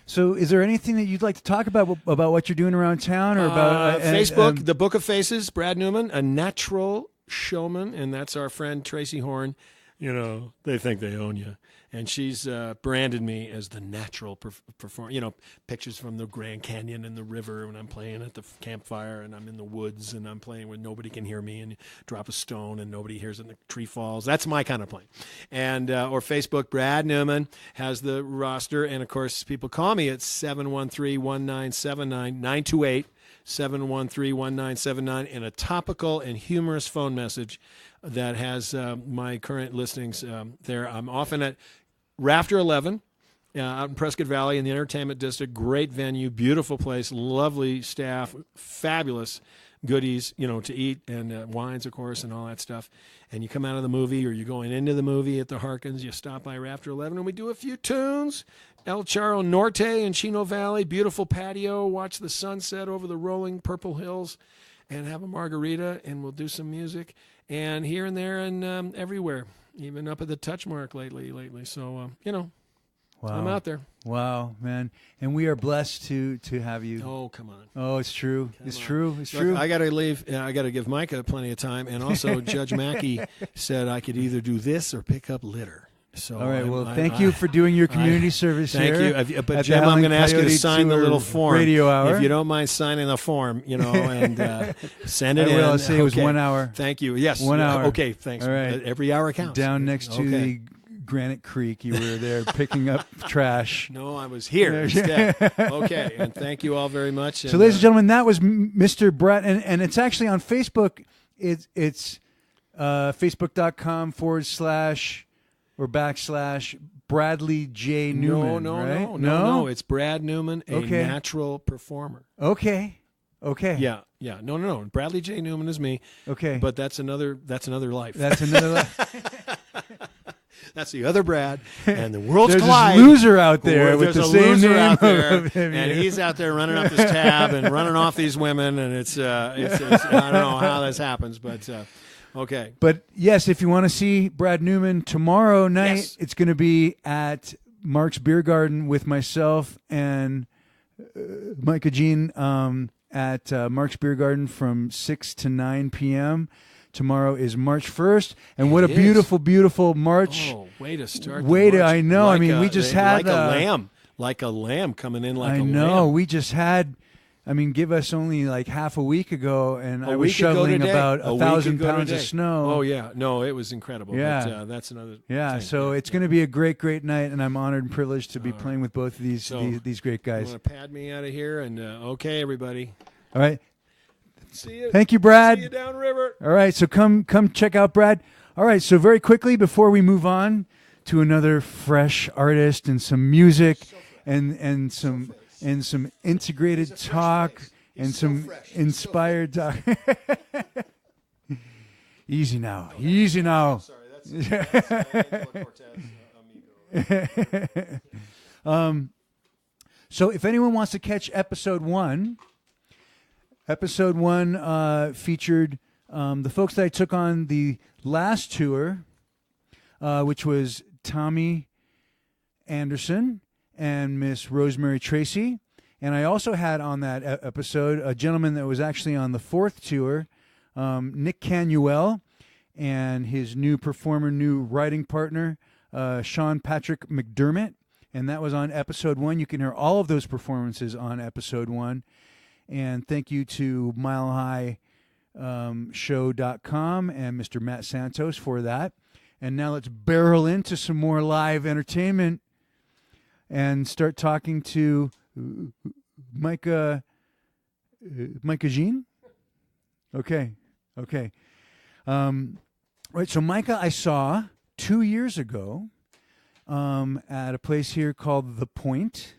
so is there anything that you'd like to talk about what you're doing around town or about Facebook, The Book of Faces, Brad Newman, a natural showman, and that's our friend Tracy Horn. You know, they think they own you. And she's branded me as the natural performer. You know, pictures from the Grand Canyon and the river when I'm playing at the campfire and I'm in the woods and I'm playing where nobody can hear me and you drop a stone and nobody hears it and the tree falls. That's my kind of playing. And or Facebook, Brad Newman has the roster. And, of course, people call me at 713-1979-928. 713-1979 in a topical and humorous phone message that has my current listings there. I'm often at Rafter 11 out in Prescott Valley in the Entertainment District. Great venue, beautiful place, lovely staff, fabulous goodies, to eat, and wines, of course, and all that stuff. And you come out of the movie or you're going into the movie at the Harkins, you stop by Rafter 11 and we do a few tunes. El Charro Norte in Chino Valley, beautiful patio, watch the sunset over the rolling purple hills and have a margarita, and we'll do some music. And here and there and everywhere, even up at the Touch Mark lately. So, wow. I'm out there. Wow, man. And we are blessed to have you. Oh, come on. Oh, it's true. It's true. Look, I got to leave. I got to give Micah plenty of time. And also, Judge Mackey said I could either do this or pick up litter. So all right. Thank you for doing your community service here. Thank you. But Jim, I'm going to ask you to sign the little form. Radio hour. If you don't mind signing the form, and send it in. I'll say it was 1 hour. Thank you. Yes. 1 hour. Okay. Thanks. All right. Every hour counts. Down next to the Granite Creek, you were there picking up trash. No, I was here instead. Okay. And thank you all very much. So, ladies and gentlemen, that was Mr. Brett, and it's actually on Facebook. It's facebook.com/ or / Bradley J. Newman. No. It's Brad Newman, a natural performer. Okay. Yeah. No. Bradley J. Newman is me. Okay. But that's another life. That's another life. That's the other Brad, and the world's There's collide. There's a loser out there with the same name out there, of him, and he's out there running up this tab and running off these women, and it's I don't know how this happens, but okay. But yes, if you want to see Brad Newman tomorrow night, it's going to be at Mark's Beer Garden with myself and Micah Gean at Mark's Beer Garden from 6 to 9 p.m. Tomorrow is March 1st, and what a beautiful, beautiful March. Oh, way to start. I know. Like we just had like a lamb coming in like a lamb. I know. We just had. Give us only like half a week ago, and I was shoveling about 1,000 pounds of snow. Oh yeah, no, it was incredible. Yeah, but, that's another. Yeah, thing. So it's going to be a great, great night, and I'm honored and privileged to be playing with both of these great guys. You want to pad me out of here, and okay, everybody. All right. See you. Thank you, Brad. See you downriver. All right, so come check out Brad. All right, so very quickly before we move on to another fresh artist and some music and some integrated talk and some inspired talk. Easy now. Sorry, that's So if anyone wants to catch episode one featured the folks that I took on the last tour, which was Tommy Anderson and Miss Rosemary Tracy. And I also had on that episode a gentleman that was actually on the fourth tour, Nick Canuel, and his new performer, new writing partner, Sean Patrick McDermott. And that was on episode 1. You can hear all of those performances on episode 1. And thank you to milehighshow.com and Mr. Matt Santos for that. And now let's barrel into some more live entertainment and start talking to Micah Gean? Okay. Right, so Micah I saw 2 years ago at a place here called The Point.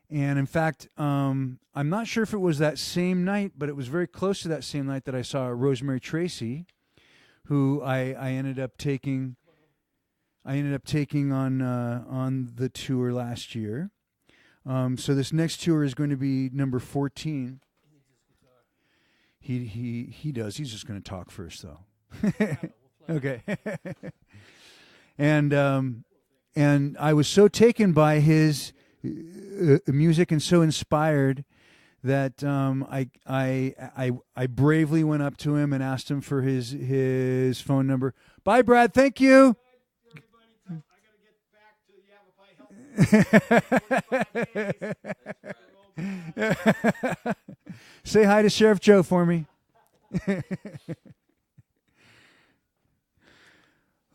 And in fact, I'm not sure if it was that same night, but it was very close to that same night that I saw Rosemary Tracy, who I ended up taking on the tour last year. So this next tour is going to be number 14. He does. He's just going to talk first, though. Okay. And I was so taken by his music and so inspired that I bravely went up to him and asked him for his phone number. Bye, Brad. Thank you. Say hi to Sheriff Joe for me.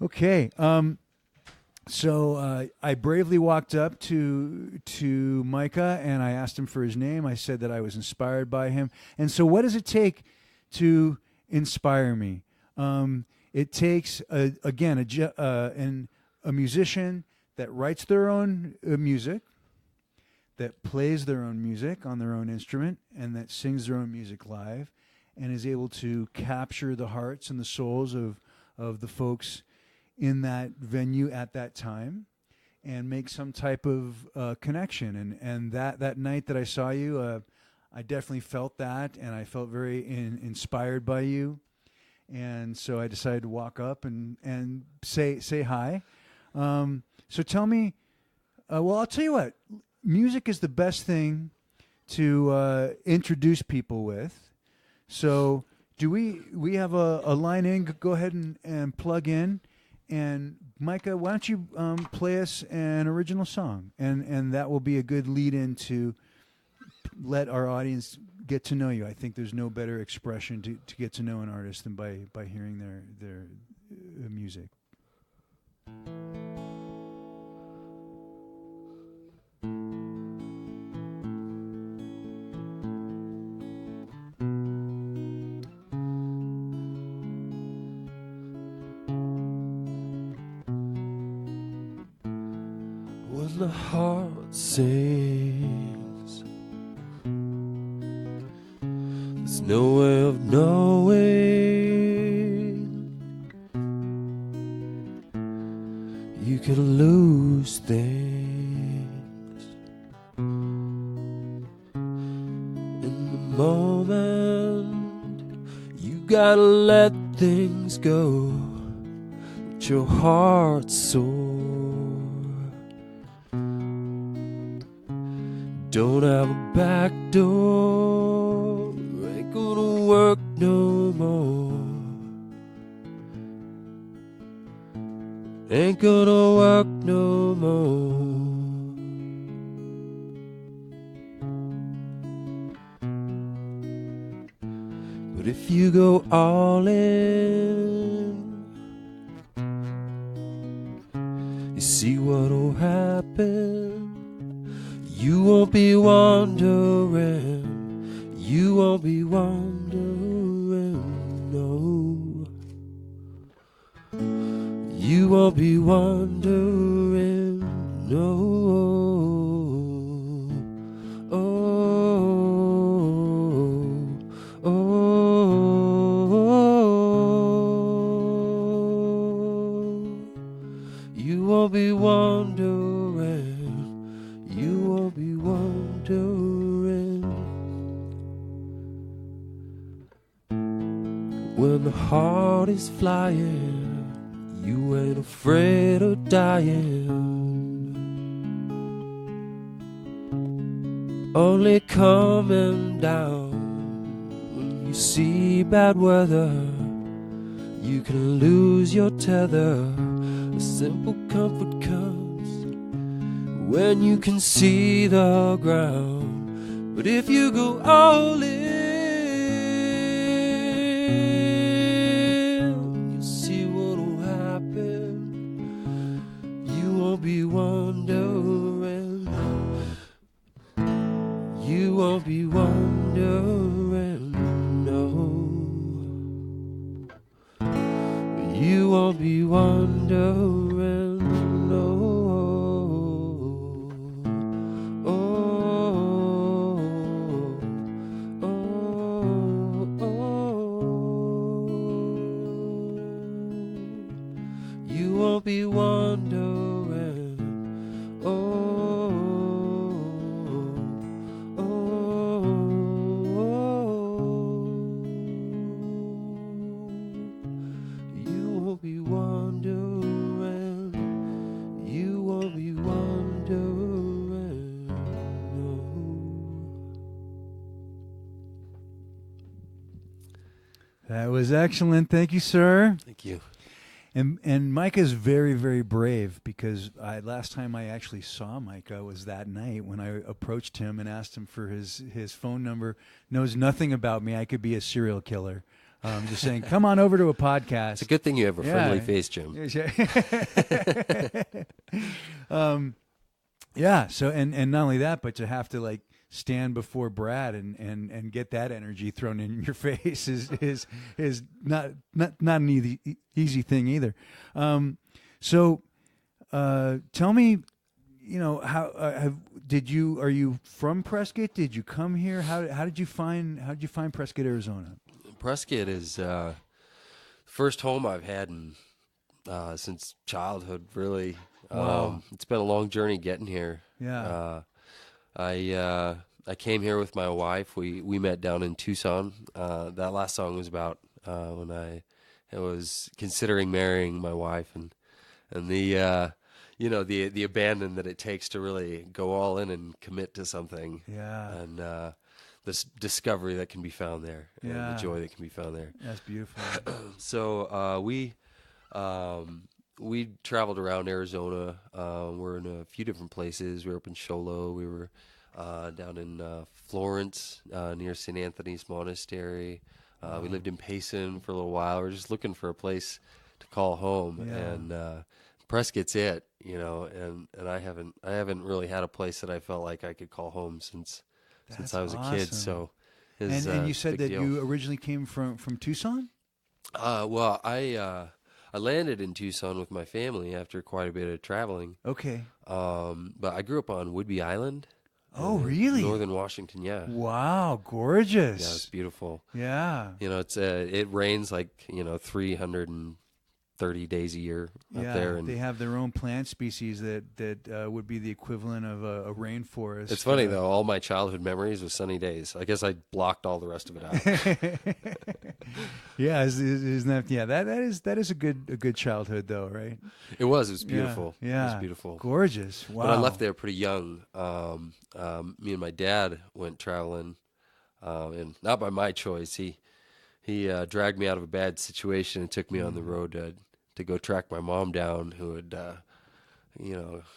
Okay. So I bravely walked up to Micah and I asked him for his name. I said that I was inspired by him. And so what does it take to inspire me? It takes, a musician that writes their own music, that plays their own music on their own instrument, and that sings their own music live, and is able to capture the hearts and the souls of the folks in that venue at that time, and make some type of connection. And that night that I saw you, I definitely felt that, and I felt very inspired by you. And so I decided to walk up and say hi. So tell me, well, I'll tell you what, music is the best thing to introduce people with. So do we have a line in? Go ahead and plug in. And Micah, why don't you play us an original song? And that will be a good lead in to let our audience get to know you. I think there's no better expression to get to know an artist than by hearing their music. When the heart sings, there's no way of knowing. You can lose things in the moment. You gotta let things go, but your heart's sore. Don't have a back door, ain't gonna work no more. Ain't gonna work no more. But if you go all in, you see what'll happen. You won't be wondering, you won't be wondering, no. You won't be wondering, no. Oh, oh, you won't be wondering. You won't be wondering when heart is flying, you ain't afraid of dying. Only coming down when you see bad weather. You can lose your tether. A simple comfort comes when you can see the ground. But if you go all in, you'll see what'll happen. You won't be wondering. You won't be wondering, no. You won't be wondering, no. Oh, oh, oh, oh. You won't be wondering, oh, oh, you won't be wondering, you won't be wondering, no. That was excellent. Thank you, sir. Thank you. And Micah's very, very brave, because last time I actually saw Micah was that night when I approached him and asked him for his phone number. Knows nothing about me. I could be a serial killer. Just saying, come on over to a podcast. It's a good thing you have a friendly face, Jim. Yeah. So and not only that, but to have to like stand before Brad and get that energy thrown in your face is not an easy thing either. So tell me, how are you from Prescott? Did you come here? How did you find Prescott, Arizona? Prescott is first home I've had since childhood, really. Wow. It's been a long journey getting here. Yeah. I came here with my wife. We met down in Tucson. That last song was about when I was considering marrying my wife, and the the abandon that it takes to really go all in and commit to something. Yeah. And this discovery that can be found there, and the joy that can be found there. That's beautiful. So we traveled around Arizona. We're in a few different places. We were up in Show Low. We were down in Florence near St. Anthony's Monastery. We lived in Payson for a little while. We were just looking for a place to call home, and Prescott's it, And I haven't really had a place that I felt like I could call home since I was a kid. So, and you said that deal. you originally came from Tucson? Well, I landed in Tucson with my family after quite a bit of traveling. Okay. But I grew up on Whidbey Island. Oh, really? Northern Washington, yeah. Wow, gorgeous. Yeah, it's beautiful. Yeah. It rains like 330 days a year up there. And they have their own plant species that would be the equivalent of a rainforest. It's funny though. All my childhood memories was sunny days. I guess I blocked all the rest of it out. Yeah, isn't that? Yeah, that is a good childhood though, right? It was. It was beautiful. Yeah. It was beautiful. Gorgeous. Wow. But I left there pretty young. Me and my dad went traveling, and not by my choice. He dragged me out of a bad situation and took me on the road to go track my mom down, who had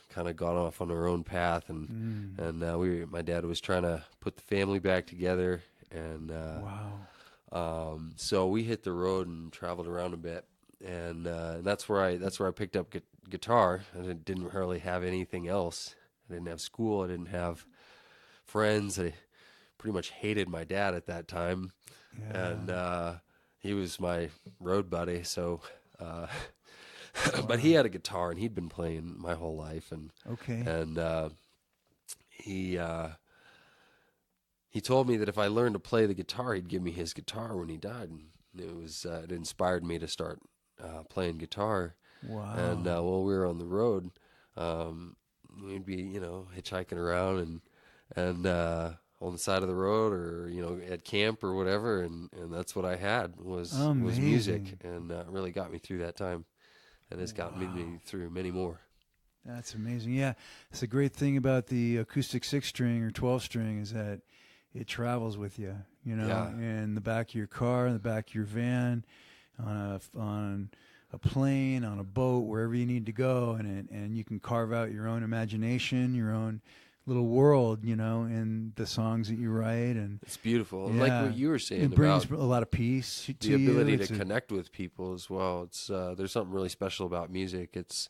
kind of gone off on her own path, and my dad was trying to put the family back together, and so we hit the road and traveled around a bit, and that's where I picked up guitar. I didn't really have anything else. I didn't have school. I didn't have friends. I pretty much hated my dad at that time, and he was my road buddy. So, but he had a guitar and he'd been playing my whole life, and he told me that if I learned to play the guitar, he'd give me his guitar when he died, and it inspired me to start playing guitar. Wow. And while we were on the road, we'd be hitchhiking around, and on the side of the road or at camp or whatever, and that's what I had was music, and really got me through that time, and it's gotten me through many more. That's amazing. Yeah, it's a great thing about the acoustic 6-string or 12-string is that it travels with you, in the back of your car, in the back of your van, on a plane, on a boat, wherever you need to go, and you can carve out your own imagination, your own little world, in the songs that you write, and it's beautiful. And like what you were saying, it brings about a lot of peace to the ability to connect with people as well. It's there's something really special about music. It's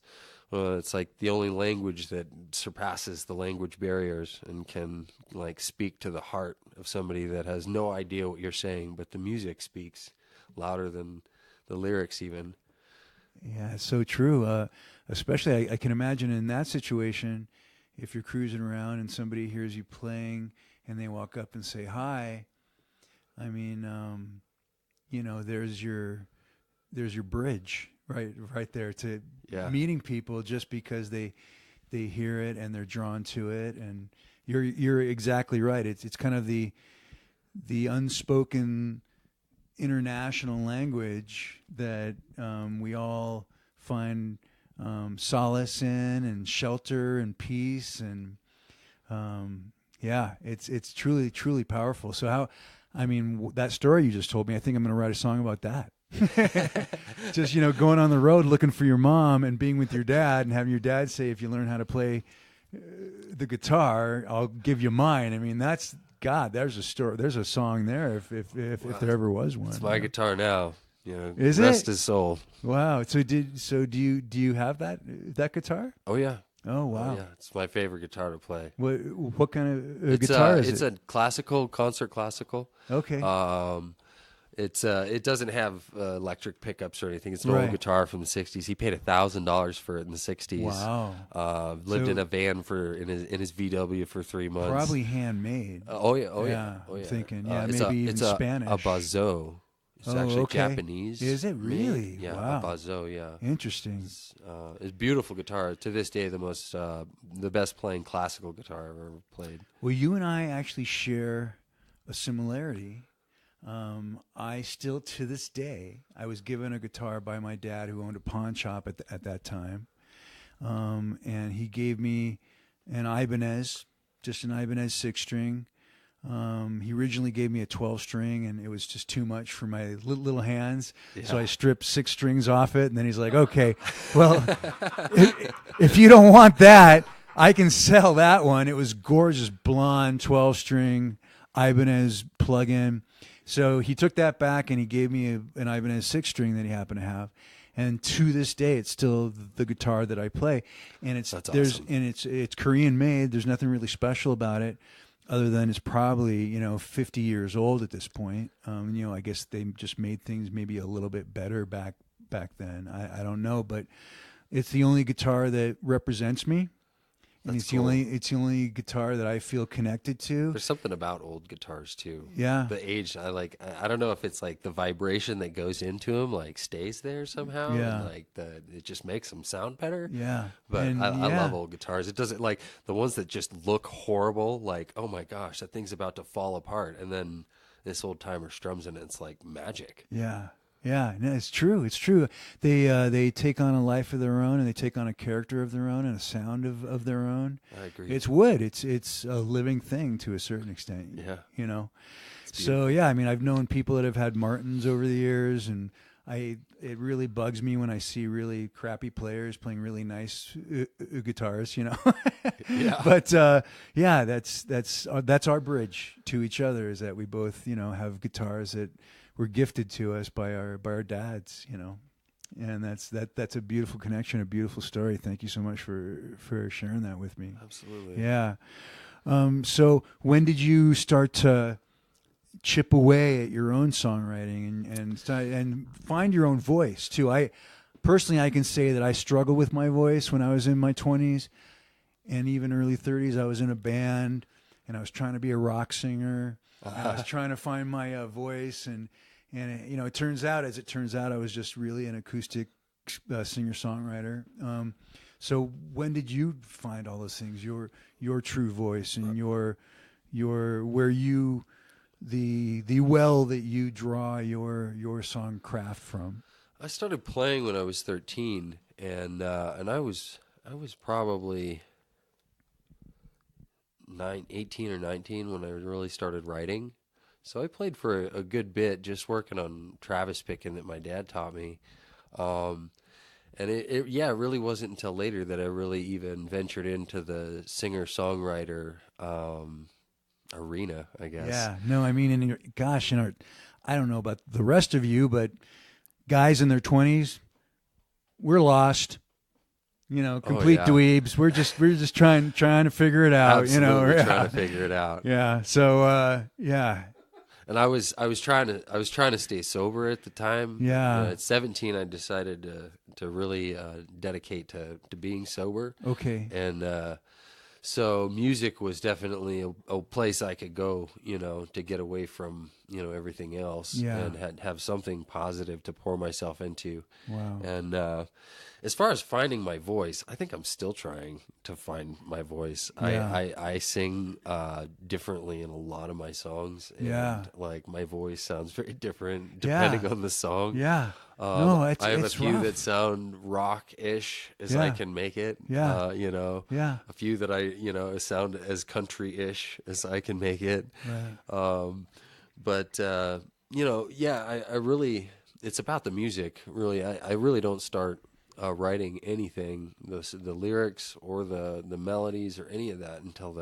like the only language that surpasses the language barriers and can like speak to the heart of somebody that has no idea what you're saying, but the music speaks louder than the lyrics even. Yeah, it's so true. Especially, I can imagine in that situation, if you're cruising around and somebody hears you playing and they walk up and say hi, I mean, there's your bridge right there to meeting people just because they hear it and they're drawn to it. And you're exactly right. It's kind of the unspoken international language that we all find solace in and shelter and peace, and it's truly powerful. So that story you just told me, I think I'm going to write a song about that. Just going on the road looking for your mom and being with your dad and having your dad say, if you learn how to play the guitar, I'll give you mine. I mean, that's God. There's a story. There's a song there. If there ever was one. It's my guitar now. Is rest it? his soul. Wow. So do you have that guitar? Oh yeah. Oh wow. Yeah, it's my favorite guitar to play. What kind of guitar is it? It's a classical, concert classical. Okay. It doesn't have electric pickups or anything. It's an old guitar from the '60s. He paid $1,000 for it in the '60s. Wow. Lived in a van in his VW for 3 months. Probably handmade. Oh yeah. I'm thinking, It's Spanish. A Bazot. It's actually Japanese. Is it really? Yeah, wow. a Bazot, yeah. Interesting. It's a beautiful guitar. To this day, the best playing classical guitar I've ever played. Well, you and I actually share a similarity. I still, to this day, I was given a guitar by my dad who owned a pawn shop at that time. And he gave me an Ibanez, just an Ibanez 6-string. He originally gave me a 12-string, and it was just too much for my little hands. Yeah. So I stripped 6 strings off it, and then he's like, okay, well, if you don't want that, I can sell that one. It was gorgeous blonde 12-string Ibanez plug-in. So he took that back, and he gave me an Ibanez 6-string that he happened to have. And to this day, it's still the guitar that I play. And it's Korean made. There's nothing really special about it, other than it's probably 50 years old at this point. I guess they just made things maybe a little bit better back then. I don't know, but it's the only guitar that represents me. And it's the only guitar that I feel connected to. There's something about old guitars too. Yeah. The age, I don't know if it's like the vibration that goes into them like stays there somehow. Yeah. And it just makes them sound better. Yeah. But I love old guitars. It doesn't like the ones that just look horrible. Like, oh my gosh, that thing's about to fall apart. And then this old timer strums in it. It's like magic. Yeah. Yeah, no, it's true. It's true. They take on a life of their own, and they take on a character of their own and a sound of their own. I agree. It's wood. It's a living thing to a certain extent. Yeah. So yeah, I mean, I've known people that have had Martins over the years, and it really bugs me when I see really crappy players playing really nice guitars. Yeah. But that's our bridge to each other, is that we both have guitars that were gifted to us by our dads, and that's a beautiful connection, a beautiful story. Thank you so much for sharing that with me. Absolutely. Yeah. So when did you start to chip away at your own songwriting and find your own voice too? I can say that I struggled with my voice when I was in my 20s and even early 30s. I was in a band and I was trying to be a rock singer. I was trying to find my voice, and it turns out, I was just really an acoustic singer-songwriter. So when did you find all those things, your true voice and your the well that you draw your song craft from? I started playing when I was 13, and I was probably 18 or 19 when I really started writing. So I played for a good bit, just working on Travis picking that my dad taught me. And it really wasn't until later that I really even ventured into the singer-songwriter arena, I guess. Yeah, no, I mean, I don't know about the rest of you, but guys in their 20s, we're lost. Complete dweebs. We're just trying to figure it out. Absolutely trying to figure it out. Yeah. So yeah. And I was trying to stay sober at the time. Yeah. At 17, I decided to really dedicate to being sober. Okay. And so music was definitely a place I could go, to get away from everything else. Yeah. And have something positive to pour myself into. Wow. And as far as finding my voice, I think I'm still trying to find my voice. Yeah. I sing differently in a lot of my songs. And Yeah. like my voice sounds very different depending on the song. Yeah. I have a few rough. that sound rock-ish as I can make it. Yeah. A few that I sound as country-ish as I can make it. Right. I really, it's about the music. Really, I really don't start writing anything, the lyrics or the melodies or any of that until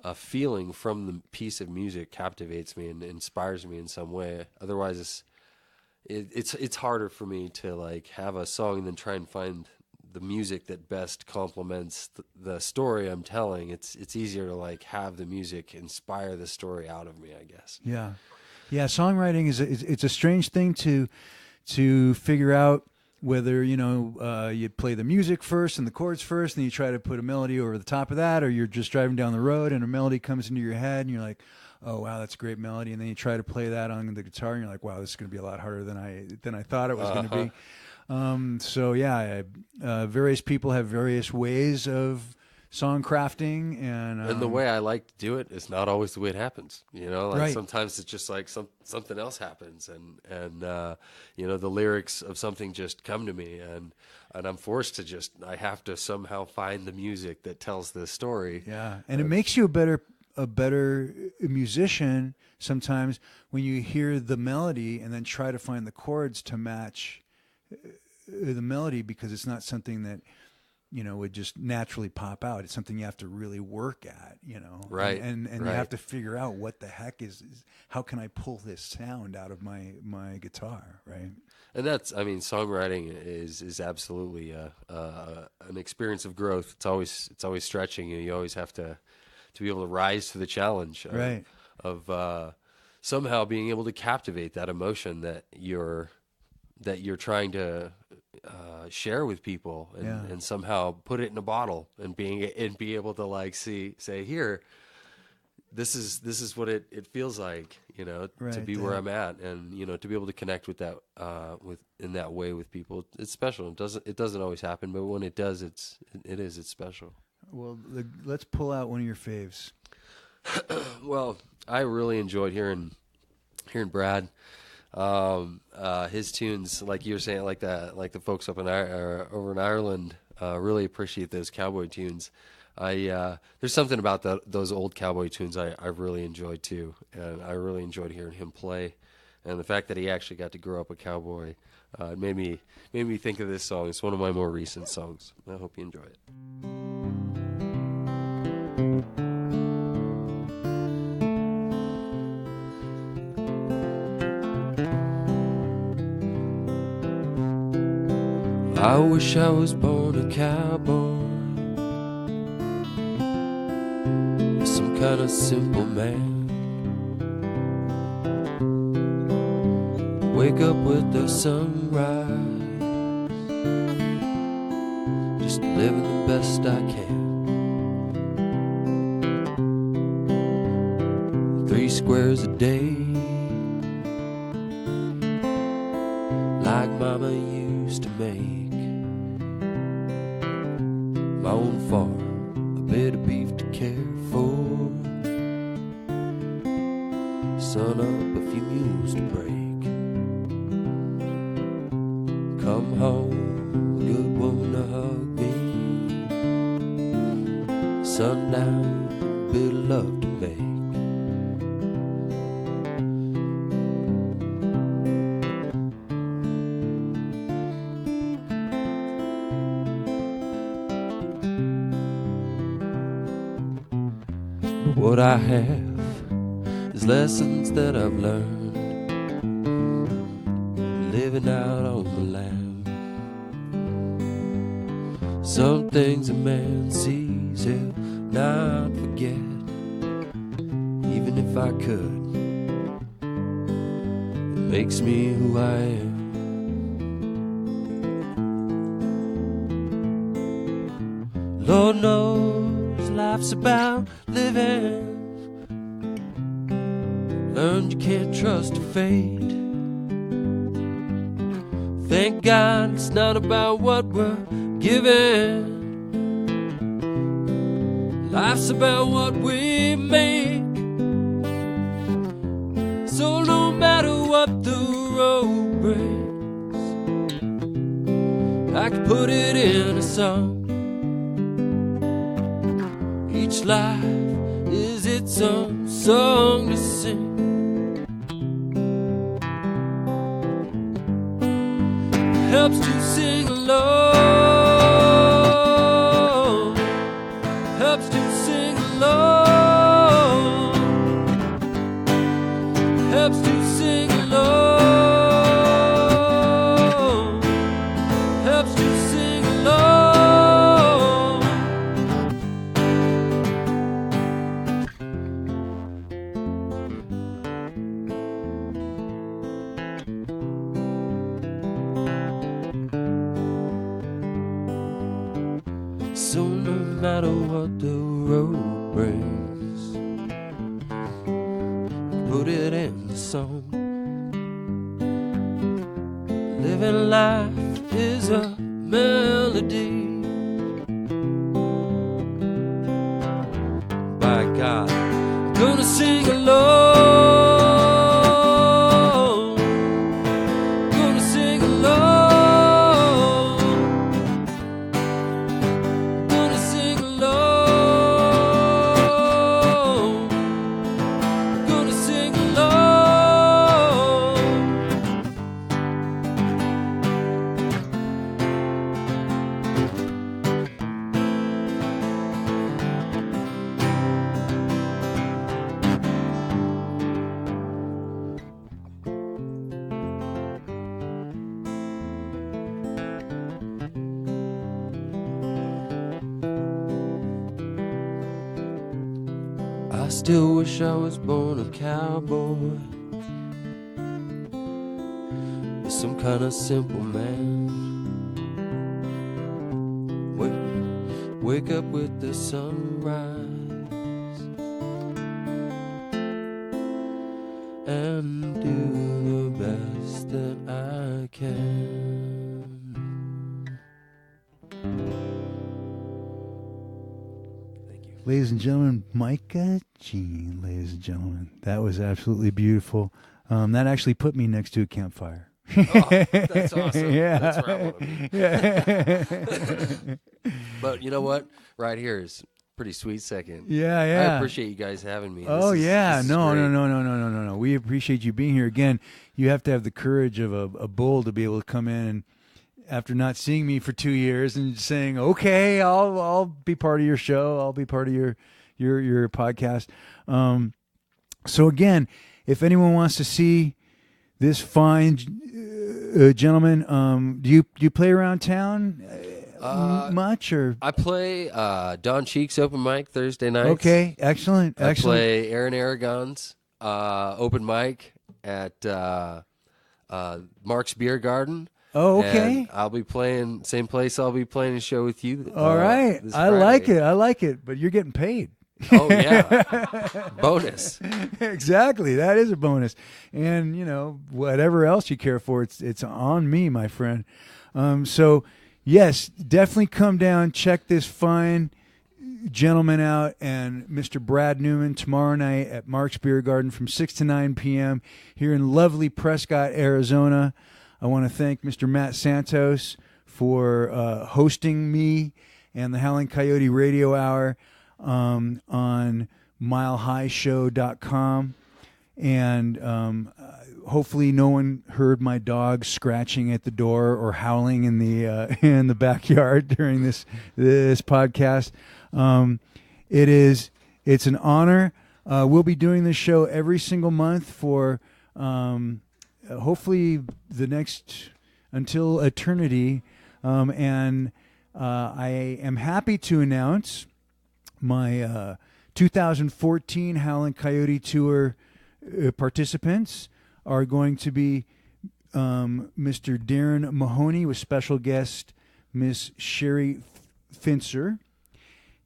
a feeling from the piece of music captivates me and inspires me in some way. Otherwise, it's harder for me to like have a song and then try and find the music that best complements the story I'm telling. It's easier to like have the music inspire the story out of me, I guess. Yeah. Yeah. Songwriting it's a strange thing to figure out. Whether, you play the music first and the chords first, and you try to put a melody over the top of that, or you're just driving down the road and a melody comes into your head and you're like, oh, wow, that's a great melody. And then you try to play that on the guitar and you're like, wow, this is going to be a lot harder than I thought it was going to be. Various people have various ways of song crafting, and the way I like to do it is not always the way it happens. Right. Sometimes it's just like something else happens, and the lyrics of something just come to me, and I'm forced to I have to somehow find the music that tells this story. Yeah, and it makes you a better musician sometimes when you hear the melody and then try to find the chords to match the melody, because it's not something that would just naturally pop out. It's something you have to really work at, Right. And right. You have to figure out what the heck is how can I pull this sound out of my guitar, right? And songwriting is absolutely an experience of growth. It's always stretching you. You always have to be able to rise to the challenge of somehow being able to captivate that emotion that you're trying to share with people, and somehow put it in a bottle and be able to like say here, this is what it feels like, to be where I'm at, and to be able to connect with that in that way with people. It's special. It doesn't always happen, but when it does, it's special. Well, let's pull out one of your faves. Well, I really enjoyed hearing Brad. His tunes, like you were saying, like the folks up over in Ireland, really appreciate those cowboy tunes. There's something about those old cowboy tunes I really enjoyed too, and I really enjoyed hearing him play. And the fact that he actually got to grow up a cowboy made me think of this song. It's one of my more recent songs. I hope you enjoy it. I wish I was born a cowboy, some kind of simple man. Wake up with the sunrise, just living the best I can. 3 squares a day, like Mama used to make. My own farm, a bit of beef to care for. sun up, a few mules to break. Come home, good woman to hug me. Sundown, bit of love to make. What I have is lessons that I've learned living out on the land. Some things a man sees he'll not forget, even if I could. It makes me who I am. Lord knows life's about living. Learned you can't trust your fate. Thank God it's not about what we're given. Life's about what we make. So no matter what the road brings, I can put it in a song. Each life is its own song to sing. Helps to sing along. Helps to sing along. Helps to sing along. Helps to sing along. So no matter what the road brings, put it in the song. Living life is a melody. By God, I'm gonna sing along. Gonna sing along. I still wish I was born a cowboy, some kind of simple man. Wake up with the sunrise and do the best that I can. Thank you. Ladies and gentlemen, Micah Gean, ladies and gentlemen. That was absolutely beautiful. That actually put me next to a campfire. Oh, that's awesome. Yeah. That's where I want to be. Yeah. But you know what? Right here is pretty sweet second. Yeah, yeah. I appreciate you guys having me. Oh, This is no. great. We appreciate you being here. Again, you have to have the courage of a bull to be able to come in and, after not seeing me for 2 years, and saying, "Okay, I'll be part of your show. I'll be part of your podcast." So again, if anyone wants to see this fine gentleman, do you play around town much, or? I play Don Cheek's open mic Thursday nights. Okay, excellent. I play Aaron Aragon's open mic at Mark's Beer Garden. Oh, okay. And I'll be playing same place. I'll be playing a show with you. All right, this I Friday. like it. But you're getting paid. Oh yeah, bonus. Exactly, that is a bonus. And whatever else you care for, it's on me, my friend. So yes, definitely come down, check this fine gentlemen out and Mr. Brad Newman tomorrow night at Mark's Beer Garden from 6 to 9 p.m. here in lovely Prescott, Arizona. I want to thank Mr. Matt Santos for hosting me and the Howling Coyote Radio Hour on milehighshow.com. And hopefully no one heard my dog scratching at the door or howling in the backyard during this podcast. It's an honor. We'll be doing this show every single month for hopefully the next until eternity. And I am happy to announce my 2014 Howling Coyote Tour participants are going to be Mr. Darren Mahoney with special guest Miss Sherry Finzer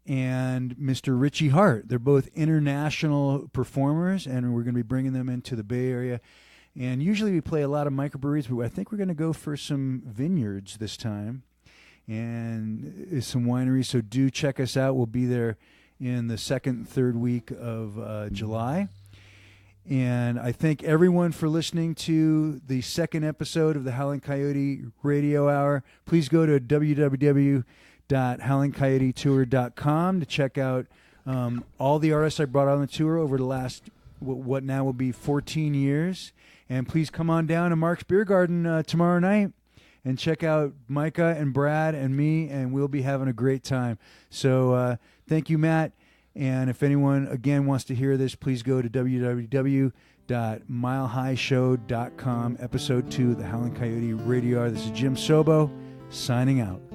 and Mr. Richie Hart. They're both international performers, and we're going to be bringing them into the Bay Area. And usually we play a lot of microbreweries, but I think we're going to go for some vineyards this time and some wineries. So do check us out. We'll be there in the second, third week of July. And I thank everyone for listening to the second episode of the Howling Coyote Radio Hour. Please go to www.howlingcoyotetour.com to check out all the artists I brought on the tour over the last, what now will be 14 years. And please come on down to Mark's Beer Garden tomorrow night and check out Micah and Brad and me, and we'll be having a great time. So thank you, Matt. And if anyone, again, wants to hear this, please go to www.milehighshow.com, Episode 2 of the Howling Coyote Radio Hour. This is Jim Sobo, signing out.